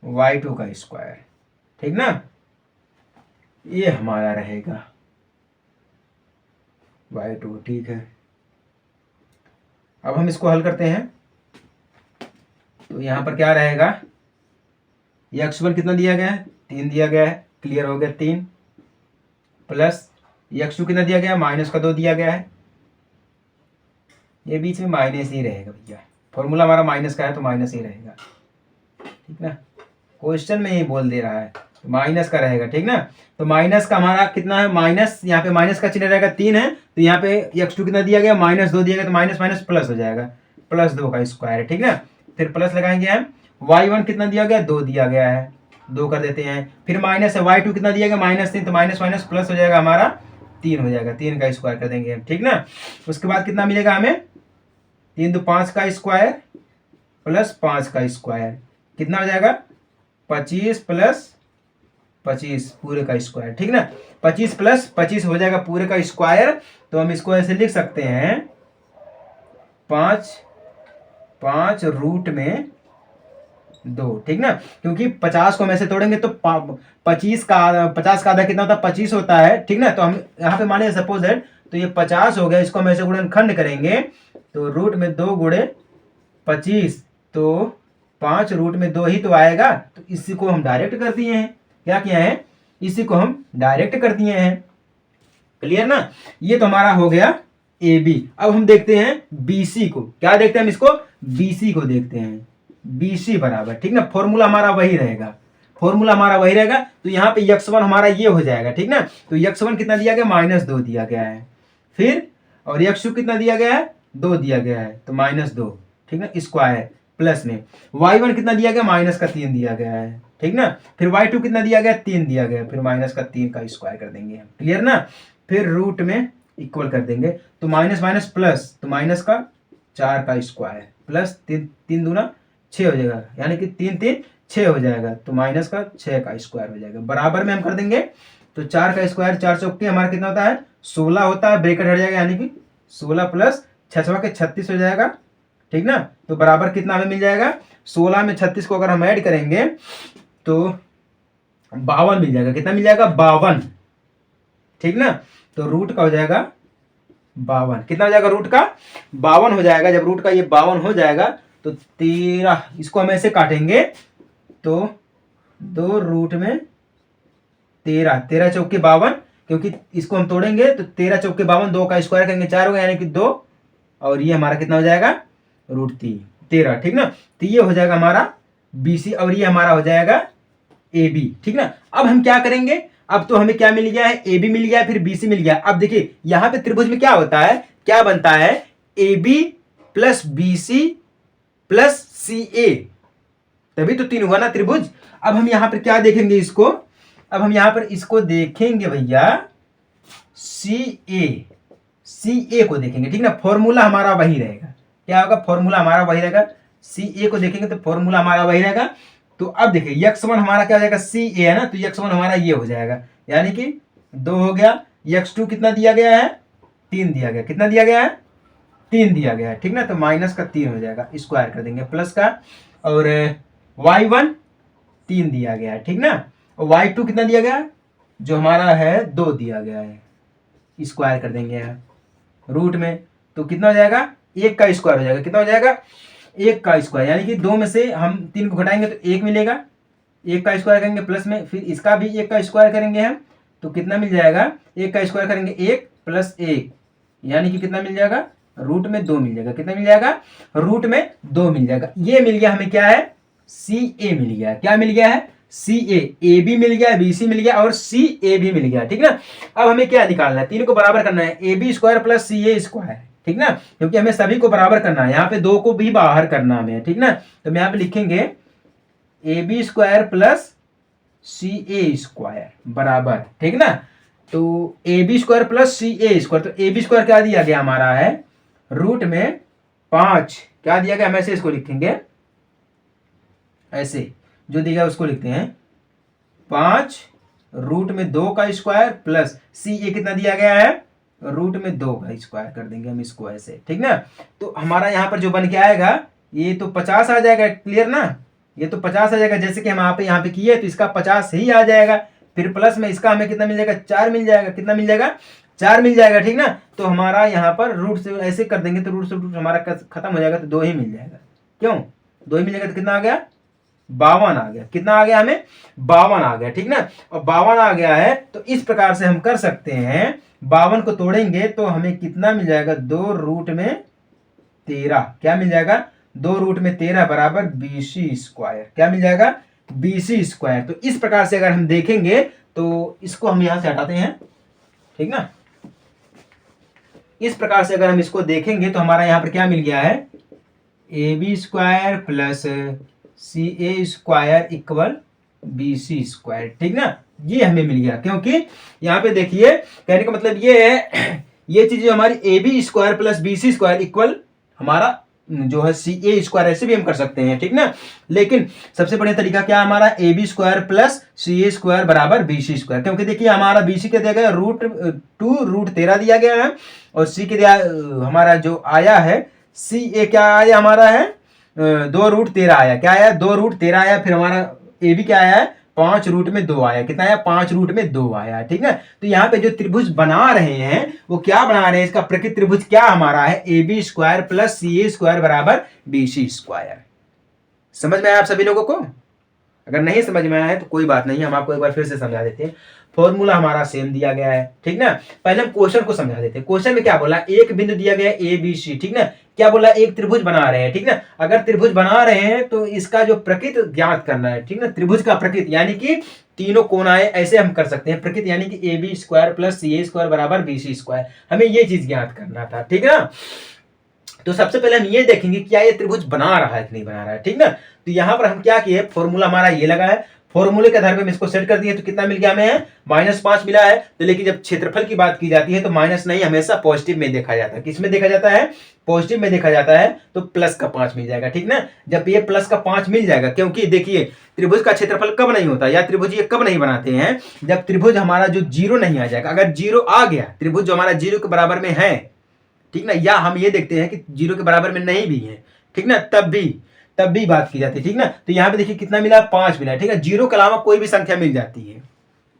y2 का स्क्वायर, ठीक ना, ये हमारा रहेगा y2, ठीक है। अब हम इसको हल करते हैं, तो यहाँ पर क्या रहेगा, x1 कितना दिया गया है, 3 दिया गया है, क्लियर हो गया 3, प्लस x2 कितना दिया गया है, -2 दिया गया है, ये बीच में माइनस ही रहेगा भैया, फॉर्मूला हमारा माइनस का है तो माइनस ही रहेगा, ठीक ना, क्वेश्चन में ही बोल दे रहा है माइनस का रहेगा, ठीक ना। तो माइनस का हमारा कितना है, माइनस, यहाँ पे माइनस का चिन्ह रहेगा 3 है, तो यहाँ पे x2 कितना दिया गया, -2 दिया गया, तो माइनस माइनस प्लस हो जाएगा, +2 का स्क्वायर है, ठीक ना। फिर प्लस लगाएंगे हम, y1 कितना दिया गया, 2 दिया गया है, 2 कर देते हैं, फिर माइनस है, y2 कितना दिया गया, -3, तो माइनस माइनस प्लस हो जाएगा हमारा 3 हो जाएगा, 3 का स्क्वायर कर देंगे हम, ठीक ना। उसके बाद कितना मिलेगा हमें, 3 तो 5 का स्क्वायर प्लस 5 का स्क्वायर, कितना हो जाएगा, 25 प्लस 25 पूरे का स्क्वायर, ठीक ना, 25 प्लस 25 हो जाएगा पूरे का स्क्वायर। तो हम इसको ऐसे लिख सकते हैं, 5 रूट में 2, ठीक ना, क्योंकि 50 को हम ऐसे तोड़ेंगे तो 50 का आधा कितना होता है, 25 होता है, ठीक ना। तो हम यहाँ पे माने सपोज दैट, तो ये 50 हो गया, इसको हम ऐसे गुणनखंड करेंगे तो रूट में 2 गुणे 25, तो 5 रूट में 2 ही तो आएगा, तो इसी को हम डायरेक्ट कर दिए हैं, क्या किया है, इसी को हम डायरेक्ट कर दिए हैं, क्लियर ना। ये तो हमारा हो गया ए बी। अब हम देखते हैं BC को, क्या देखते हैं हम इसको, BC को देखते हैं, BC बराबर, ठीक ना, फॉर्मूला हमारा वही रहेगा, फॉर्मूला हमारा वही रहेगा, तो यहाँ पे x1 हमारा ये हो जाएगा, ठीक ना। तो x1 कितना दिया गया, -2 दिया गया है, फिर और x2 कितना दिया गया है, 2 दिया गया है, तो -2, ठीक ना, स्क्वायर प्लस में y1 कितना दिया गया, -3 दिया गया है, ठीक ना, फिर y2 कितना दिया गया, 3 दिया गया, फिर -3 का स्क्वायर कर देंगे हम, क्लियर ना। फिर रूट में इक्वल कर देंगे, तो माइनस माइनस प्लस, तो माइनस का 4 का स्क्वायर प्लस 3 दूना 6 हो जाएगा, यानी कि 3 3 6 हो जाएगा, तो माइनस का 6 का स्क्वायर हो जाएगा, बराबर में हम कर देंगे, तो 4 का स्क्वायर 4 चौके हमारा कितना होता है, 16 होता है, ब्रैकेट हट जाएगा, यानी कि 16 प्लस 6 के 36 हो जाएगा, ठीक ना। तो बराबर कितना हमें मिल जाएगा, 16 में 36 को अगर हम ऐड करेंगे तो 52 मिल जाएगा, कितना मिल जाएगा, 52, ठीक ना। तो रूट का हो जाएगा 52, कितना हो जाएगा, रूट का 52 हो जाएगा। जब रूट का ये 52 हो जाएगा तो 13, इसको हम ऐसे काटेंगे तो 2 रूट में 13 चौके 52, क्योंकि इसको हम तोड़ेंगे तो 13 चौके 52, 2 का स्क्वायर करेंगे 4 होगा, यानी कि 2, और ये हमारा कितना हो जाएगा, √13, ठीक ना। तो ये हो जाएगा हमारा BC, और ये हमारा हो जाएगा AB, ठीक ना। अब हम क्या करेंगे, अब तो हमें क्या मिल गया है, AB मिल गया, फिर BC मिल गया। अब देखिए यहां पे त्रिभुज में क्या होता है, क्या बनता है, AB plus BC plus CA, तभी तो 3 हुआ ना त्रिभुज। अब हम यहां पर क्या देखेंगे इसको, अब हम यहां पर इसको देखेंगे भैया, CA को देखेंगे, ठीक ना, फॉर्मूला हमारा वही रहेगा, क्या होगा, फॉर्मूला हमारा वही रहेगा, CA को देखेंगे तो फॉर्मूला हमारा वही रहेगा। तो अब देखिए x1 हमारा क्या हो जाएगा, CA है ना, तो x1 हमारा ये हो जाएगा, यानी कि 2 हो गया, x2 कितना दिया गया है, 3 दिया गया, कितना दिया गया है, 3 दिया गया है, ठीक ना। तो -3 हो जाएगा, स्क्वायर कर देंगे प्लस का, और y1 3 दिया गया है, ठीक ना, और y2 कितना दिया गया, जो हमारा है 2 दिया गया है, स्क्वायर कर देंगे यहाँ रूट में, तो कितना हो जाएगा, 1 का स्क्वायर हो जाएगा, कितना हो जाएगा, 1 का स्क्वायर, यानी कि 2 में से हम 3 को घटाएंगे तो 1 मिलेगा, 1 का स्क्वायर करेंगे प्लस में, फिर इसका भी 1 का स्क्वायर करेंगे हम, तो कितना मिल जाएगा, 1 का स्क्वायर करेंगे 1 प्लस 1, यानी कि कितना मिल जाएगा, रूट में 2 मिल जाएगा, कितना मिल जाएगा, रूट में 2 मिल जाएगा। ये मिल गया हमें, क्या है, CA मिल गया, क्या मिल गया है, CA, AB मिल गया, BC मिल गया, और CA भी मिल गया, ठीक ना। अब हमें क्या निकालना है, 3 को बराबर करना है, AB square plus CA square, ठीक ना, क्योंकि हमें सभी को बराबर करना है, यहाँ पे 2 को भी बाहर करना हमें, ठीक ना। तो हम यहाँ पे लिखेंगे A B square plus C A square बराबर, ठीक ना। तो A B square plus C A square, तो ए बी स्क्वायर क्या दिया गया हमारा है, रूट में 5 क्या दिया गया, हम ऐसे इसको लिखेंगे, ऐसे जो दिया उसको लिखते हैं 5 रूट में 2 का स्क्वायर प्लस सी ए कितना दिया गया है, रूट में 2 का स्क्वायर कर देंगे हम इसको ऐसे, ठीक ना। तो हमारा यहाँ पर जो बन के आएगा ये तो 50 आ जाएगा, क्लियर ना, ये तो 50 आ जाएगा, जैसे कि हम यहाँ पे किए तो इसका 50 ही आ जाएगा, फिर प्लस में इसका हमें कितना मिल जाएगा, 4 मिल जाएगा, कितना मिल जाएगा, 4 मिल जाएगा, ठीक ना। तो हमारा यहाँ पर रूट से ऐसे कर देंगे तो रूट से रूट हमारा खत्म हो जाएगा, तो 2 ही मिल जाएगा, क्यों 2 ही मिल जाएगा, तो कितना आ गया, 52 आ गया, कितना आ गया हमें, 52 आ गया, ठीक ना। और 52 आ गया है, तो इस प्रकार से हम कर सकते हैं, 52 को तोड़ेंगे तो हमें कितना मिल जाएगा, 2 रूट में 13, क्या मिल जाएगा, 2 रूट में 13 बराबर BC स्क्वायर, क्या मिल जाएगा, BC स्क्वायर। तो इस प्रकार से अगर हम देखेंगे तो इसको हम यहां से हटाते हैं, ठीक ना। इस प्रकार से अगर हम इसको देखेंगे तो हमारा यहां पर क्या मिल गया है, AB square plus CA square equal BC square, ठीक ना। ये हमें मिल गया, क्योंकि यहाँ पे देखिए कहने का मतलब ये है, ये चीज हमारी AB square plus BC square equal हमारा जो है CA स्क्वायर, ऐसे भी हम कर सकते हैं, ठीक ना। लेकिन सबसे बढ़िया तरीका क्या हमारा, AB square plus CA square बराबर BC स्क्वायर, क्योंकि देखिए हमारा BC के दिया गया रूट 2 रूट 13 दिया गया है, और C के दिया हमारा जो आया है CA क्या आया हमारा है, 2 रूट 13 आया, क्या आया, 2 रूट 13 आया, फिर हमारा AB क्या आया है, 5 रूट में 2 आया, कितना आया, 5 रूट में 2 आया, ठीक है। तो यहाँ पे जो त्रिभुज बना रहे हैं वो क्या बना रहे हैं, इसका प्रकृत त्रिभुज क्या हमारा है, AB square plus CA square बराबर BC स्क्वायर। समझ में आया आप सभी लोगों को? अगर नहीं समझ में आया है तो कोई बात नहीं, हम आपको एक बार फिर से समझा देते हैं। फॉर्मूला हमारा सेम दिया गया है, ठीक ना। पहले हम क्वेश्चन को समझा देते हैं। क्वेश्चन में क्या बोला, एक बिंदु दिया गया ABC, ठीक ना, क्या बोला, एक त्रिभुज बना रहे हैं, ठीक ना। अगर त्रिभुज बना रहे हैं तो इसका जो प्रकृत ज्ञात करना है, ठीक ना, त्रिभुज का प्रकृत यानी कि तीनों कोणाएं, ऐसे हम कर सकते हैं प्रकृत, यानी कि AB square plus CA square बराबर BC स्क्वायर, हमें ये चीज ज्ञात करना था, ठीक ना। तो सबसे पहले हम ये देखेंगे क्या ये त्रिभुज बना रहा है कि नहीं बना रहा है, ठीक ना। तो यहाँ पर हम क्या किए, फॉर्मूला हमारा ये लगा है, फॉर्मूले के आधार पर हम इसको सेट कर दिए, तो कितना मिल गया हमें, -5 मिला है। तो लेकिन जब क्षेत्रफल की बात की जाती है तो माइनस नहीं, हमेशा पॉजिटिव में देखा जाता है, किस में देखा जाता है, पॉजिटिव में देखा जाता है, तो प्लस का 5 मिल जाएगा, ठीक ना। जब ये प्लस का 5 मिल जाएगा, क्योंकि देखिए त्रिभुज का क्षेत्रफल कब नहीं होता, या त्रिभुज ये कब नहीं बनाते हैं, जब त्रिभुज हमारा जो 0 नहीं आ जाएगा। अगर 0 आ गया, त्रिभुज जो हमारा 0 के बराबर में है, ठीक ना, या हम ये देखते हैं कि 0 के बराबर में नहीं भी है, ठीक ना, तब भी बात की जाती है, ठीक ना। तो यहाँ पे देखिए कितना मिला, 5 मिला, ठीक है। 0 के अलावा कोई भी संख्या मिल जाती है,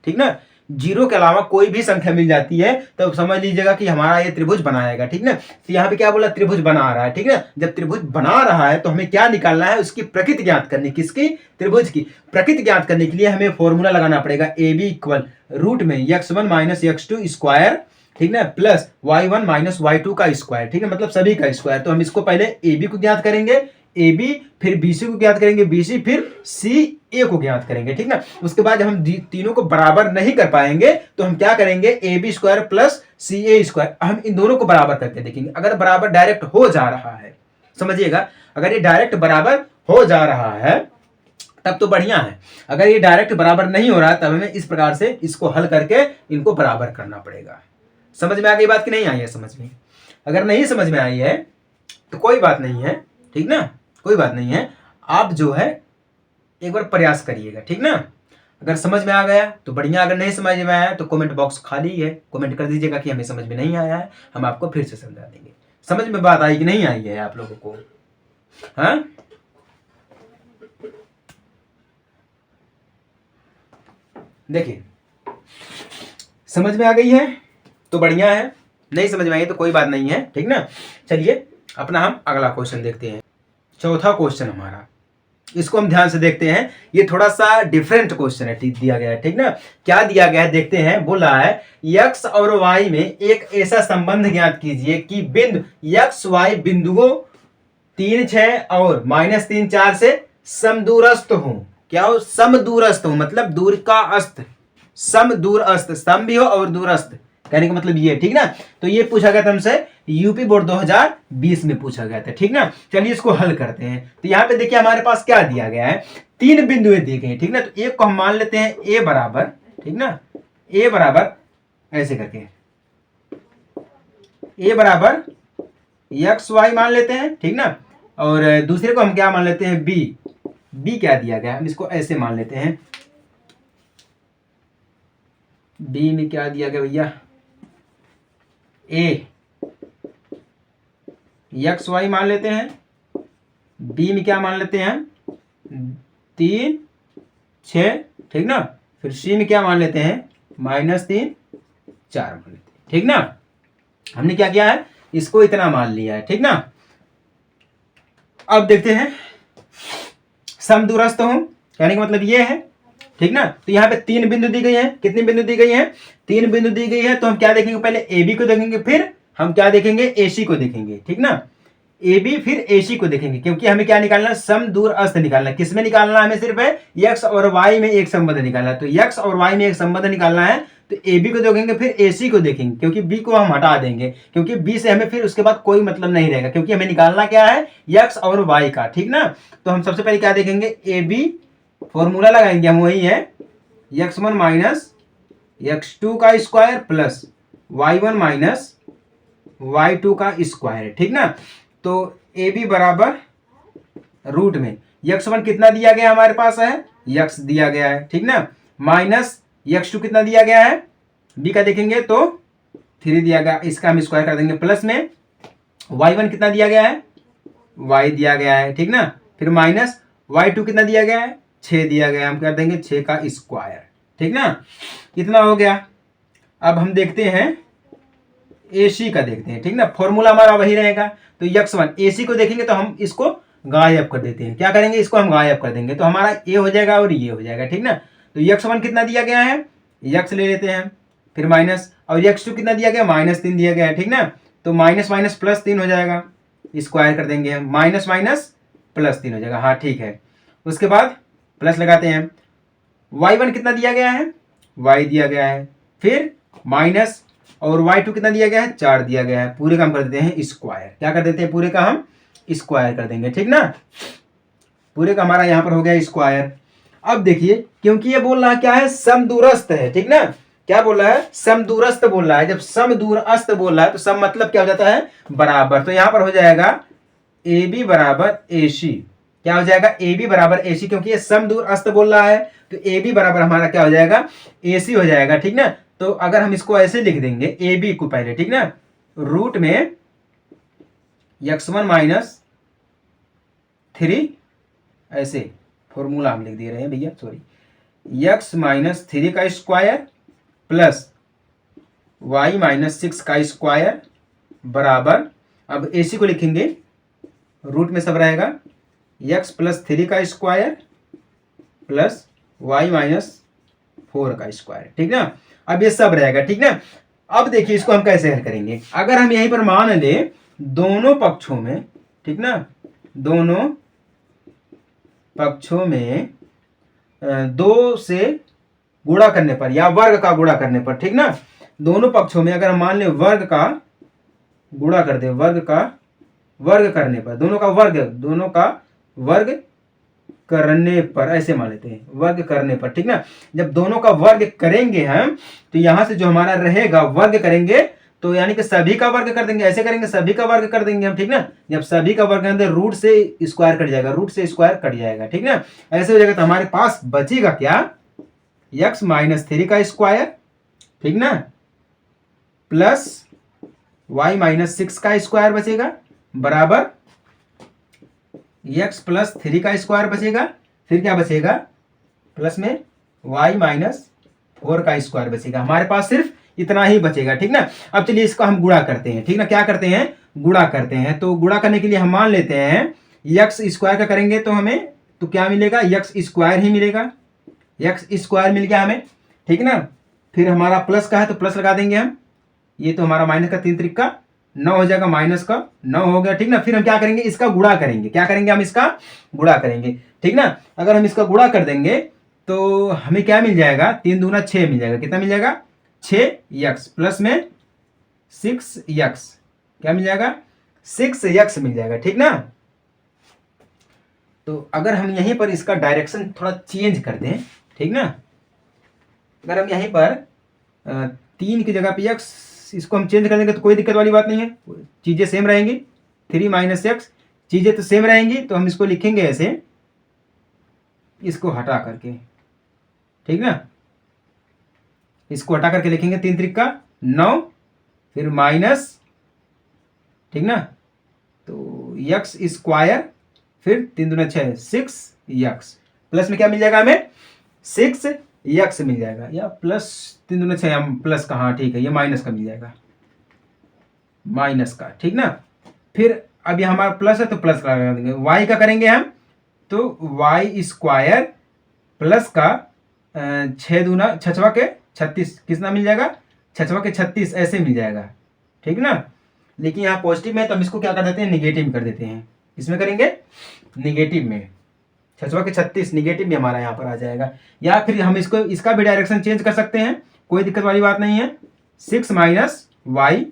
ठीक ना, 0 के अलावा कोई भी संख्या मिल जाती है तो समझ लीजिएगा कि हमारा ये त्रिभुज बनाएगा, ठीक ना। तो यहाँ पे क्या बोला, त्रिभुज बना रहा है, ठीक ना। जब त्रिभुज बना रहा है तो हमें क्या निकालना है, उसकी प्रकृति ज्ञात करनी, किसकी, त्रिभुज की प्रकृति ज्ञात करने के लिए हमें फॉर्मूला लगाना पड़ेगा, AB इक्वल रूट में x1 माइनस x2 स्क्वायर, ठीक ना, प्लस y1 माइनस y2 का स्क्वायर, ठीक है, मतलब सभी का स्क्वायर। तो हम इसको पहले AB को ज्ञात करेंगे, AB फिर BC को ज्ञात करेंगे, BC फिर CA को ज्ञात करेंगे, ठीक ना। उसके बाद जब हम तीनों को बराबर नहीं कर पाएंगे तो हम क्या करेंगे, AB square plus CA square, हम इन दोनों को बराबर करके देखेंगे। अगर बराबर डायरेक्ट हो जा रहा है, समझिएगा, अगर ये डायरेक्ट बराबर हो जा रहा है तब तो बढ़िया है, अगर ये डायरेक्ट बराबर नहीं हो रहा तब हमें इस प्रकार से इसको हल करके इनको बराबर करना पड़ेगा। समझ में आ गई बात कि नहीं आई है समझ में? अगर नहीं समझ में आई है तो कोई बात नहीं है, ठीक ना, कोई बात नहीं है, आप जो है एक बार प्रयास करिएगा, ठीक ना। अगर समझ में आ गया तो बढ़िया, अगर नहीं समझ में आया तो कमेंट बॉक्स खाली है, कमेंट कर दीजिएगा कि हमें समझ में नहीं आया है, हम आपको फिर से समझा देंगे। समझ में बात आई कि नहीं आई है आप लोगों को? हाँ, देखिए समझ में आ गई है तो बढ़िया है, नहीं समझ में आई तो कोई बात नहीं है, ठीक ना। चलिए अपना हम अगला क्वेश्चन देखते हैं, चौथा क्वेश्चन हमारा, इसको हम ध्यान से देखते हैं। ये थोड़ा सा डिफरेंट क्वेश्चन है, दिया गया है, ठीक ना। क्या दिया गया है देखते हैं। बोला है x और y में एक ऐसा संबंध ज्ञात कीजिए कि बिंदु x y बिंदुओं 3 6 और -3 4 से समदूरस्थ हो। क्या हो, समदूरस्थ हो, मतलब दूर का अस्थ, समदूरस्थ, सम भी हो और दूरस्थ, कहने का मतलब ये, ठीक ना। तो ये पूछा गया था हमसे यूपी बोर्ड 2020 में पूछा गया था। ठीक ना, चलिए इसको हल करते हैं। तो यहाँ पे देखिए हमारे पास क्या दिया गया है, 3 बिंदुएं दी गई, ठीक ना। तो एक को हम मान लेते हैं ए बराबर, ठीक ना, ए बराबर ऐसे करके ए बराबर एक्स वाई मान लेते हैं, ठीक ना। और दूसरे को हम क्या मान लेते हैं, बी। बी क्या दिया गया, हम इसको ऐसे मान लेते हैं। बी में क्या दिया गया भैया, ए एक्स वाई मान लेते हैं। बी में क्या मान लेते हैं, 3 6, ठीक ना। फिर सी में क्या मान लेते हैं, -3 4 मान लेते हैं, ठीक ना। हमने क्या किया है, इसको इतना मान लिया है, ठीक ना। अब देखते हैं समदूरस्थ हो, कहने का मतलब ये है, ठीक ना। तो यहाँ पे 3 बिंदु दी गई है, कितनी बिंदु दी गई है, 3 बिंदु दी गई है। तो हम क्या देखेंगे, पहले ए बी को देखेंगे, फिर हम क्या देखेंगे, ए सी को देखेंगे, ठीक ना। ए बी फिर ए सी को देखेंगे, क्योंकि हमें क्या निकालना है, समदूरस्थ निकालना है। किसमें निकालना है, हमें सिर्फ है एक्स और वाई में एक संबंध निकालना है। तो एक्स और वाई में एक संबंध निकालना है, तो ए बी को देखेंगे, फिर ए सी को देखेंगे, क्योंकि बी को हम हटा देंगे, क्योंकि बी से हमें फिर उसके बाद कोई मतलब नहीं रहेगा, क्योंकि हमें निकालना क्या है, एक्स और वाई का, ठीक ना। तो हम सबसे पहले क्या देखेंगे, ए बी, फॉर्मूला लगाएंगे हम, वही है x1 माइनस x2 का square plus y1 minus y2 का स्क्वायर, ठीक ना। तो ए बी बराबर रूट में x1 कितना दिया गया हमारे पास है, x दिया गया है, ठीक ना, माइनस x2 कितना दिया गया है, b का देखेंगे तो 3 दिया गया, इसका हम स्क्वायर कर देंगे, प्लस में y1 कितना दिया गया है, y दिया गया है, ठीक ना। फिर माइनस y2 कितना दिया गया है, 6 दिया गया, हम कर देंगे 6 का स्क्वायर, ठीक ना। इतना हो गया। अब हम देखते हैं AC का, देखते हैं, ठीक ना। फॉर्मूला हमारा वही रहेगा। तो x1 AC को देखेंगे तो हम इसको गायब कर देते हैं, क्या करेंगे, इसको हम गायब कर देंगे, तो हमारा ए हो जाएगा और ये हो जाएगा, ठीक ना। तो x1 कितना दिया गया है, x ले लेते हैं, फिर माइनस, और x2 कितना दिया गया, -3 दिया गया है, ठीक ना। तो माइनस माइनस प्लस 3 हो जाएगा, स्क्वायर कर देंगे हम, माइनस माइनस प्लस 3 हो जाएगा, हाँ ठीक है। उसके बाद प्लस लगाते हैं, y1 कितना दिया गया है, y दिया गया है, फिर माइनस, और y2 कितना दिया गया है, 4 दिया गया है, पूरे का हम कर देते हैं स्क्वायर, क्या कर देते हैं, पूरे का हम स्क्वायर कर देंगे, ठीक ना। पूरे का हमारा यहाँ पर हो गया स्क्वायर। अब देखिए, क्योंकि ये बोल रहा क्या है, समदूरस्थ है, ठीक ना। क्या बोल रहा है, समदूरस्थ बोल रहा है। जब समदूरस्थ बोल रहा है तो सम मतलब क्या हो जाता है, बराबर। तो यहाँ पर हो जाएगा ए बी बराबर ए सी, क्या हो जाएगा, ए बी बराबर ए सी, क्योंकि ये समदूरस्थ बोल रहा है, तो ए बी बराबर हमारा क्या हो जाएगा, ए सी हो जाएगा, ठीक ना। तो अगर हम इसको ऐसे लिख देंगे, ए बी को पहले, ठीक ना, रूट में x1 माइनस 3, ऐसे फॉर्मूला हम लिख दे रहे हैं भैया, सॉरी, x माइनस 3 का स्क्वायर प्लस y माइनस 6 का स्क्वायर बराबर, अब ए सी को लिखेंगे, रूट में सब रहेगा x प्लस 3 का स्क्वायर प्लस y माइनस 4 का स्क्वायर, ठीक ना। अब ये सब रहेगा, ठीक ना। अब देखिए इसको हम कैसे हल करेंगे, अगर हम यहीं पर मान ले दोनों पक्षों में, ठीक ना, दोनों पक्षों में 2 से गुणा करने पर या वर्ग का गुणा करने पर, ठीक ना, दोनों पक्षों में अगर हम मान ले वर्ग का गुणा कर दे, वर्ग का वर्ग करने पर, दोनों का वर्ग करने पर, ऐसे मान लेते हैं, वर्ग करने पर, ठीक ना। जब दोनों का वर्ग करेंगे हम, तो यहां से जो हमारा रहेगा वर्ग करेंगे, तो यानी कि सभी का वर्ग कर देंगे, ऐसे करेंगे, सभी का वर्ग कर देंगे हम, ठीक ना। जब सभी का वर्ग करेंगे रूट से स्क्वायर कट जाएगा, रूट से स्क्वायर कट जाएगा, ठीक ना। ऐसे हो जाएगा, तो हमारे पास बचेगा क्या, x माइनस 3 का स्क्वायर, ठीक ना, प्लस y माइनस 6 का स्क्वायर बचेगा, बराबर x प्लस 3 का स्क्वायर बचेगा, फिर क्या बचेगा, प्लस में y माइनस 4 का स्क्वायर बचेगा। हमारे पास सिर्फ इतना ही बचेगा, ठीक ना। अब चलिए इसका हम गुणा करते हैं, ठीक ना। क्या करते हैं, गुणा करते हैं। तो गुणा करने के लिए हम मान लेते हैं x स्क्वायर का करेंगे तो हमें तो क्या मिलेगा, x स्क्वायर ही मिलेगा, x स्क्वायर मिल गया हमें, ठीक ना। फिर हमारा प्लस का है तो प्लस लगा देंगे हम, ये तो हमारा माइनस का 3 त्रिका 9 हो जाएगा, माइनस का 9 हो गया, ठीक ना। फिर हम क्या करेंगे, इसका गुणा करेंगे, क्या करेंगे, हम इसका गुणा करेंगे, ठीक ना। अगर हम इसका गुणा कर देंगे तो हमें क्या मिल जाएगा, 3 दूना 6 मिल जाएगा, कितना मिल जाएगा, 6x प्लस में 6x क्या मिल जाएगा, 6x मिल जाएगा, ठीक ना। तो अगर हम यहीं पर इसका डायरेक्शन थोड़ा चेंज कर दें, ठीक ना, अगर हम यहीं पर 3 की जगह पे x, इसको हम चेंज कर देंगे तो कोई दिक्कत वाली बात नहीं है, चीज़ें सेम रहेंगी। 3 - x, चीज़ें तो सेम रहेंगी, तो हम इसको लिखेंगे ऐसे, इसको हटा करके, ठीक ना, इसको हटा करके लिखेंगे 3 त्रिक 9, फिर माइनस, ठीक ना, तो x स्क्वायर, फिर 3 दूना 6, 6x, प्लस में क्या मिल जाएगा हमें, 6x मिल जाएगा, या प्लस 3 दूना 6, हम प्लस का, हाँ ठीक है, ये माइनस का मिल जाएगा, माइनस का, ठीक ना। फिर अब ये हमारा प्लस है तो प्लस लगा देंगे, y का करेंगे हम, तो y स्क्वायर प्लस का 6 दूना 6 के 36, कितना मिल जाएगा, 6 के 36 ऐसे मिल जाएगा, ठीक ना। लेकिन यहाँ पॉजिटिव में तो हम इसको क्या कर देते हैं, निगेटिव में कर देते हैं, इसमें करेंगे निगेटिव में, 6 के 36 निगेटिव में हमारा यहाँ पर आ जाएगा। या फिर हम इसको, इसका भी डायरेक्शन चेंज कर सकते हैं, कोई दिक्कत वाली बात नहीं है। 6 - y,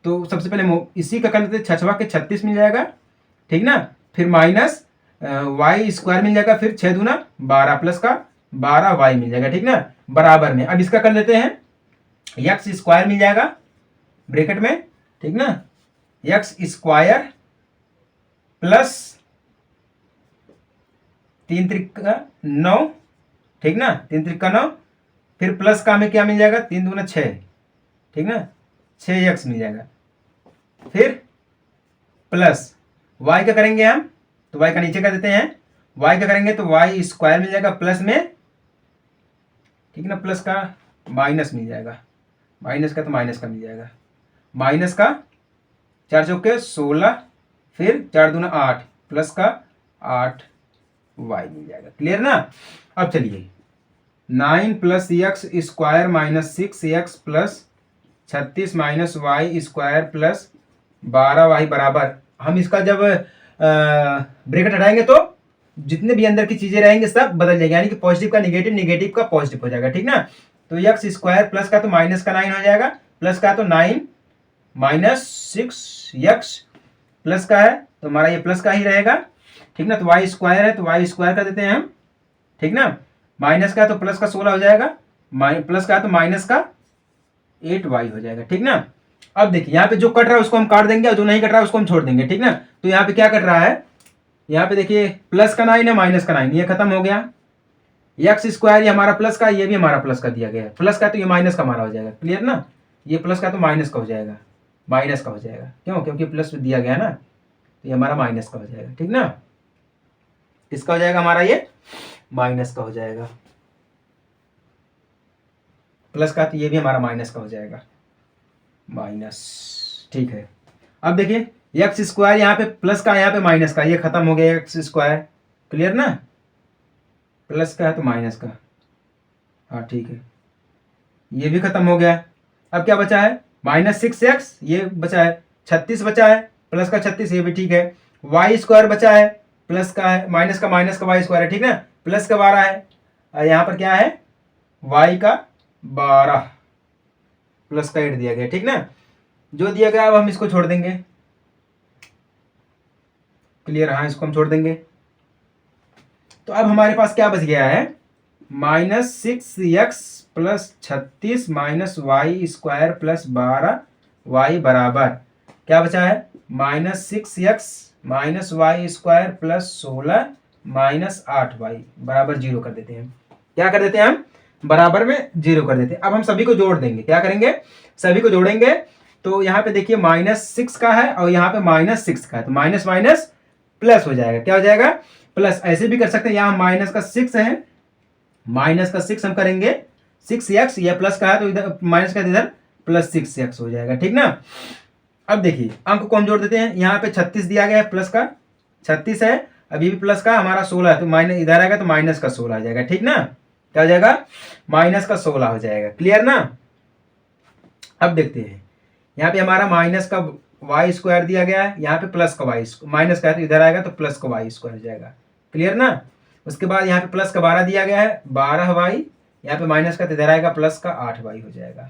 तो सबसे पहले इसी का कर लेते हैं, 6 के 36 मिल जाएगा, ठीक ना, फिर माइनस y स्क्वायर मिल जाएगा, फिर 6 दूना 12, प्लस का 12y मिल जाएगा, ठीक ना, बराबर में। अब इसका कर लेते हैं, x स्क्वायर मिल जाएगा ब्रैकेट में, ठीक ना, x स्क्वायर प्लस 3 त्रिक 9, ठीक ना, 3 त्रिक 9, फिर प्लस का हमें क्या मिल जाएगा, 3 दूना 6, ठीक ना, 6x मिल जाएगा, फिर प्लस y का करेंगे हम, तो y का नीचे कर देते हैं, y का करेंगे तो y स्क्वायर मिल जाएगा प्लस में, ठीक ना, प्लस का माइनस मिल जाएगा, माइनस का तो माइनस का मिल जाएगा, माइनस का 4 चौके 16, फिर 4 दूना 8, प्लस का 8y मिल जाएगा, क्लियर ना। अब चलिए 9 + x square minus 6x plus 36 - y square plus 12y बराबर, हम इसका जब ब्रैकेट हटाएंगे तो जितने भी अंदर की चीजें रहेंगे सब बदल जाएंगे, यानी कि पॉजिटिव का निगेटिव, निगेटिव का पॉजिटिव हो जाएगा, ठीक ना। तो x स्क्वायर प्लस का तो माइनस का 9 हो जाएगा, प्लस का तो 9 - 6x, प्लस का है तो हमारा ये प्लस का ही रहेगा, ठीक ना। तो y स्क्वायर है तो y स्क्वायर कर देते हैं हम, ठीक ना, माइनस का तो प्लस का 16 हो जाएगा, प्लस का तो माइनस का 8y हो जाएगा, ठीक ना। अब देखिए यहाँ पे जो कट रहा है उसको हम काट देंगे, और जो नहीं कट रहा है उसको हम छोड़ देंगे, ठीक ना। तो यहाँ पे क्या कट रहा है, यहाँ पे देखिए प्लस का 9 है, माइनस का 9, ये खत्म हो गया। x स्क्वायर ये हमारा प्लस का, ये भी हमारा प्लस का दिया गया है, प्लस का तो ये माइनस का हमारा हो जाएगा, क्लियर ना, ये प्लस का तो माइनस का हो जाएगा, माइनस का हो जाएगा, क्यों, क्योंकि प्लस दिया गया ना, तो ये हमारा माइनस का हो जाएगा, ठीक ना। किसका हो जाएगा हमारा, ये माइनस का हो जाएगा, प्लस का तो ये भी हमारा माइनस का हो जाएगा, माइनस, ठीक है। अब देखिए एक्स स्क्वायर यहाँ पे प्लस का, यहाँ पे माइनस का, ये खत्म हो गया एक्स स्क्वायर, क्लियर ना, प्लस का है तो माइनस का, हाँ ठीक है, ये भी खत्म हो गया। अब क्या बचा है, -6x, ये बचा है, 36 बचा है, प्लस का 36, ये भी ठीक है। वाई स्क्वायर बचा है, प्लस का है, माइनस का वाई स्क्वायर है, ठीक ना, प्लस का 12 है, यहाँ पर क्या है, वाई का 12, प्लस का 8 दिया गया, ठीक ना, जो दिया गया अब हम इसको छोड़ देंगे, क्लियर, हाँ इसको हम छोड़ देंगे। तो अब हमारे पास क्या बच गया है, -6x plus 36 -y square plus 12y बराबर क्या बचा है, -6x -y square plus 16 -8y बराबर 0 कर देते हैं। क्या कर देते हैं हम, बराबर में 0 कर देते हैं। अब हम सभी को जोड़ देंगे, क्या करेंगे, सभी को जोड़ेंगे। तो यहाँ पे देखिए -6 का है और यहाँ पे -6 का है, तो माइनस माइनस प्लस हो जाएगा, क्या हो जाएगा, प्लस। ऐसे भी कर सकते हैं, यहाँ माइनस का 6 है, माइनस का 6 हम करेंगे 6x, यह प्लस का है तो इधर माइनस का इधर प्लस 6x हो जाएगा, ठीक ना। अब देखिए अंक को हम जोड़ देते हैं, यहाँ पे 36 दिया गया है, प्लस का 36 है, अभी भी प्लस का हमारा 16 है, तो माइनस इधर आएगा तो माइनस का 16 आ जाएगा, ठीक ना, क्या हो जाएगा, माइनस का 16 हो जाएगा, क्लियर ना। अब देखते हैं यहाँ पे हमारा माइनस का वाई स्क्वायर दिया गया है, यहाँ पे प्लस का वाई, माइनस का है तो इधर आएगा तो प्लस का वाई स्क्वायर हो जाएगा, क्लियर ना। उसके बाद यहाँ पे प्लस का 12 दिया गया है, 12y, यहाँ पे माइनस का तो इधर आएगा प्लस का 8y हो जाएगा,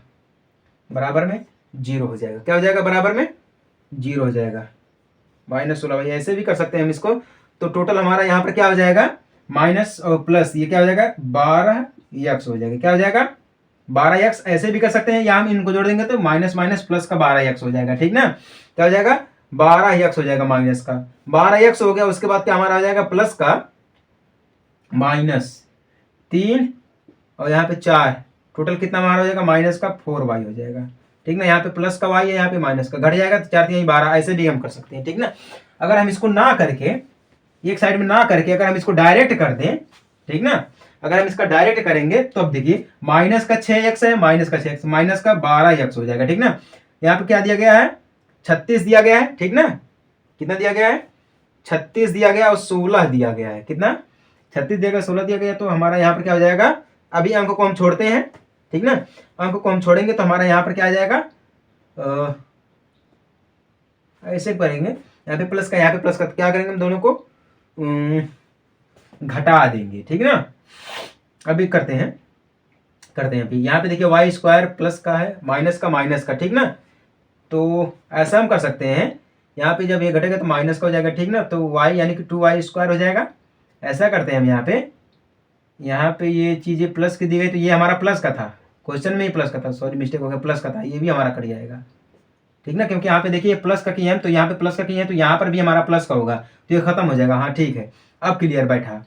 बराबर में 0 हो जाएगा, क्या हो जाएगा, बराबर में जीरो हो जाएगा, -16y। ऐसे भी कर सकते हैं हम इसको। तो टोटल हमारा यहाँ पर क्या हो जाएगा, माइनस और प्लस, ये क्या हो जाएगा 12x हो जाएगा। क्या हो जाएगा 12x। ऐसे भी कर सकते हैं, या हम इनको जोड़ देंगे तो माइनस माइनस प्लस का 12x हो जाएगा, ठीक ना। क्या हो जाएगा 12x हो जाएगा, माइनस का 12x हो गया। उसके बाद क्या हमारा आ जाएगा प्लस का -3 और यहाँ पे 4, टोटल कितना हमारा हो जाएगा माइनस का 4y हो जाएगा, ठीक ना। यहाँ पे प्लस का y है, यहाँ पे माइनस का, घट जाएगा तो 4 3 12। ऐसे भी हम कर सकते हैं, ठीक ना। अगर हम इसको ना करके एक साइड में ना करके अगर हम इसको डायरेक्ट कर दें, ठीक ना, अगर हम इसका डायरेक्ट करेंगे तो अब देखिए माइनस का 6x है, माइनस का 6x, माइनस का 12x हो जाएगा, ठीक ना। यहाँ पे क्या दिया गया है 36 दिया गया है, ठीक ना। कितना दिया गया है 36 दिया गया और 16 दिया गया है। कितना 36 दिया गया 16 दिया गया। तो हमारा यहाँ पर क्या हो जाएगा, अभी अंक को हम छोड़ते हैं, ठीक ना। अंक को हम छोड़ेंगे तो हमारा यहाँ पर क्या आ जाएगा, ऐसे करेंगे, यहाँ पे प्लस का यहाँ पे प्लस का, क्या करेंगे हम दोनों को घटा देंगे, ठीक ना। अभी करते हैं अभी यहाँ पे देखिए वाई स्क्वायर प्लस का है, माइनस का, ठीक ना। तो ऐसा हम कर सकते हैं, यहाँ पे जब ये घटेगा तो माइनस का हो जाएगा, ठीक ना। तो वाई यानी कि 2y स्क्वायर हो जाएगा। ऐसा करते हैं हम यहाँ पे ये चीज़ें प्लस की दी गई, तो ये हमारा प्लस का था, क्वेश्चन में ही प्लस का था, सॉरी मिस्टेक हो गया, प्लस का था, ये भी हमारा कट जाएगा, ठीक ना। क्योंकि यहाँ पे देखिए प्लस का किए हम, तो यहाँ पे प्लस का किए हैं, तो यहाँ पर भी हमारा प्लस का होगा, तो ये खत्म हो जाएगा। हाँ ठीक है, अब क्लियर बैठा।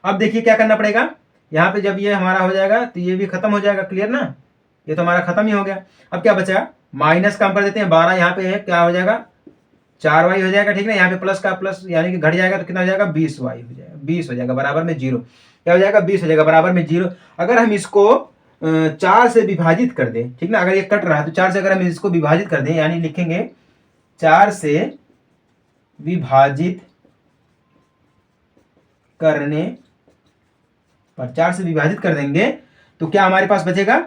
अब देखिए क्या करना पड़ेगा, यहाँ पे जब ये हमारा हो जाएगा तो ये भी खत्म हो जाएगा, क्लियर ना। ये तो हमारा खत्म ही हो गया। अब क्या बचा, माइनस का हम कर देते हैं, 12 यहाँ पे है, क्या हो जाएगा 4y हो जाएगा, ठीक ना। यहाँ पे प्लस का प्लस यानी कि घट जाएगा तो कितना हो जाएगा 20y हो जाएगा, 20 हो जाएगा बराबर में 0। क्या हो जाएगा 20 हो जाएगा बराबर में 0। अगर हम इसको 4 से विभाजित कर दें, ठीक ना, अगर ये कट रहा है तो 4 से अगर हम इसको विभाजित कर दें, यानी लिखेंगे 4 से विभाजित करने पर, 4 से विभाजित कर देंगे तो क्या हमारे पास बचेगा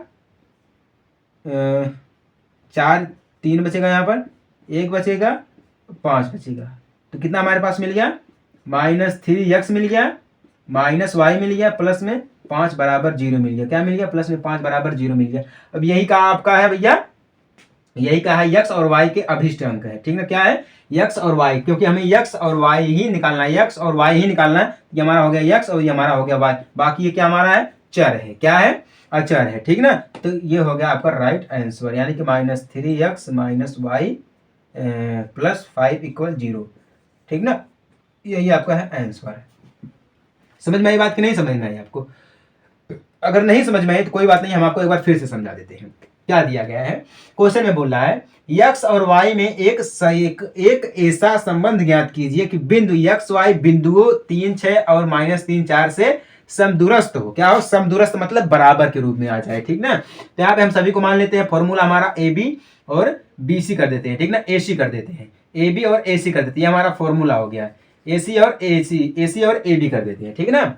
4, 3 बचेगा, यहाँ पर 1 बचेगा, 5 बचेगा। तो कितना हमारे पास मिल गया -3x मिल गया, -y मिल गया, प्लस में 5 बराबर 0 मिल गया। क्या मिल गया, प्लस में 5 बराबर 0 मिल गया। अब यही कहा आपका है भैया, यही कहा है x और y के अभिष्ट अंक है, ठीक ना। क्या है x और y, क्योंकि हमें x और y ही निकालना है, x और y ही निकालना है। ये हमारा हो गया x और ये हमारा हो गया y, बाकी ये क्या हमारा है चर है, क्या है अचर है, ठीक ना। तो ये हो गया आपका राइट आंसर, यानी कि -3x - y + 5 = 0, ठीक ना। यही आपका है आंसर। समझ में आई बात कि नहीं समझ में आई आपको? अगर नहीं समझ में आई तो कोई बात नहीं, हम आपको एक बार फिर से समझा देते हैं। क्या दिया गया है क्वेश्चन में, बोल रहा है x और y में एक ऐसा संबंध ज्ञात कीजिए कि बिंदु x y बिंदुओं 3 6 और -3 4 से समदूरस्थ हो। क्या हो, समदूरस्थ मतलब बराबर के रूप में आ जाए, ठीक ना। तो यहाँ पे हम सभी को मान लेते हैं, फॉर्मूला हमारा AB और BC कर देते हैं, ठीक ना, AC कर देते हैं, AB और AC कर देते हैं, हमारा फॉर्मूला हो गया। AC और AB कर देते हैं, ठीक ना।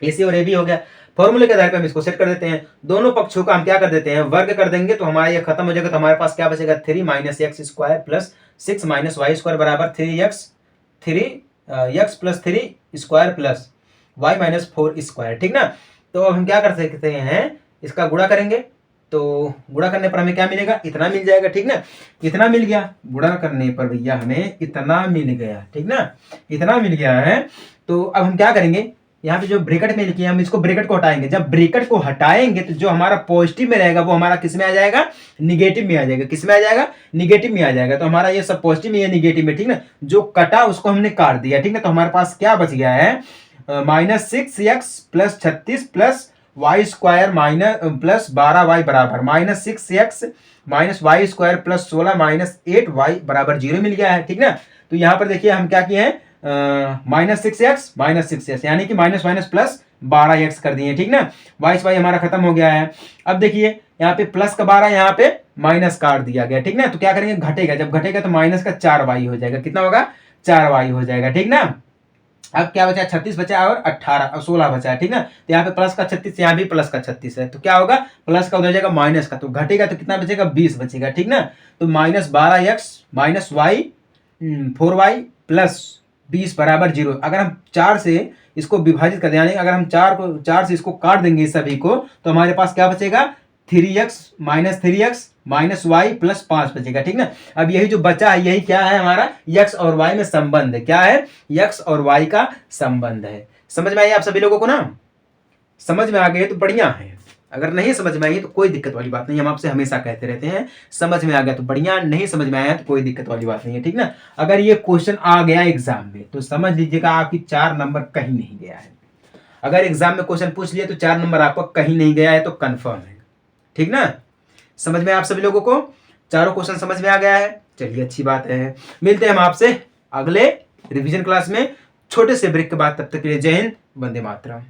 AC और AB हो गया। फॉर्मूले के आधार पर हम इसको सेट कर देते हैं, दोनों पक्षों का हम क्या कर देते हैं वर्ग कर देंगे, तो हमारा ये खत्म हो जाएगा। तो हमारे पास क्या बचेगा 3 - x square plus 6 - y square बराबर 3x + 3 square plus y - 4 square, ठीक ना। तो अब हम क्या कर सकते हैं, इसका गुणा करेंगे, तो गुणा करने पर हमें क्या मिलेगा, इतना मिल जाएगा, ठीक ना। इतना मिल गया, गुणा करने पर भैया हमें इतना मिल गया, ठीक ना, इतना मिल गया है। तो अब हम क्या करेंगे, यहाँ पे जो ब्रैकेट में लिखी है हम इसको ब्रैकेट को हटाएंगे। जब ब्रैकेट को हटाएंगे तो जो हमारा पॉजिटिव में रहेगा वो हमारा किस में आ जाएगा, निगेटिव में आ जाएगा। किस में आ जाएगा, निगेटिव में आ जाएगा। तो हमारा ये सब पॉजिटिव में, ये निगेटिव में, ठीक ना। जो कटा उसको हमने काट दिया, ठीक ना। तो हमारे पास क्या बच गया है -6x + 36 + y square plus 12y बराबर -6x - y square plus 16 - 8y बराबर 0 मिल गया है, ठीक ना। तो यहाँ पर देखिए हम क्या किए हैं -6x यानी कि माइनस माइनस प्लस 12x कर दिए, ठीक ना। y हमारा खत्म हो गया है। अब देखिए यहाँ पे प्लस का 12, यहाँ पे माइनस काट दिया गया, ठीक ना। तो क्या करेंगे, घटेगा, जब घटेगा तो माइनस का 4y हो जाएगा। कितना होगा 4y हो जाएगा, ठीक ना। अब क्या बचा 36 बचा और 18 और 16 बचा है, ठीक ना। तो यहाँ पे प्लस का 36, यहाँ भी प्लस का 36 है। तो क्या होगा, प्लस का उधर जाएगा माइनस का, तो घटेगा तो कितना बचेगा 20 बचेगा, ठीक ना। तो -12x - y 4y प्लस 20 बराबर 0। अगर हम 4 से इसको विभाजित कर दें, यानी अगर हम 4 से इसको काट देंगे सभी को, तो हमारे पास क्या बचेगा 3x minus 3x minus Y plus 5 बचेगा, ठीक ना। अब यही जो बचा है यही क्या है हमारा x और y में संबंध है। क्या है? x और y का संबंध है। समझ में आई आप सभी लोगों को ना? समझ में आ गए तो बढ़िया है, अगर नहीं समझ में आई तो कोई दिक्कत वाली बात नहीं। हम आपसे हमेशा कहते रहते हैं समझ में आ गया तो बढ़िया, नहीं समझ में आया तो कोई दिक्कत वाली बात नहीं है, ठीक ना। अगर ये क्वेश्चन आ गया एग्जाम में तो समझ लीजिएगा आपकी 4 नंबर कहीं नहीं गया है। अगर एग्जाम में क्वेश्चन पूछ लिया तो 4 नंबर आपका कहीं नहीं गया है तो कंफर्म है, ठीक ना। समझ में आप सभी लोगों को चारों क्वेश्चन समझ में आ गया है? चलिए अच्छी बात है। मिलते हैं हम आपसे अगले रिवीजन क्लास में छोटे से ब्रेक के बाद। तब तक के लिए जय हिंद, वंदे मातरम।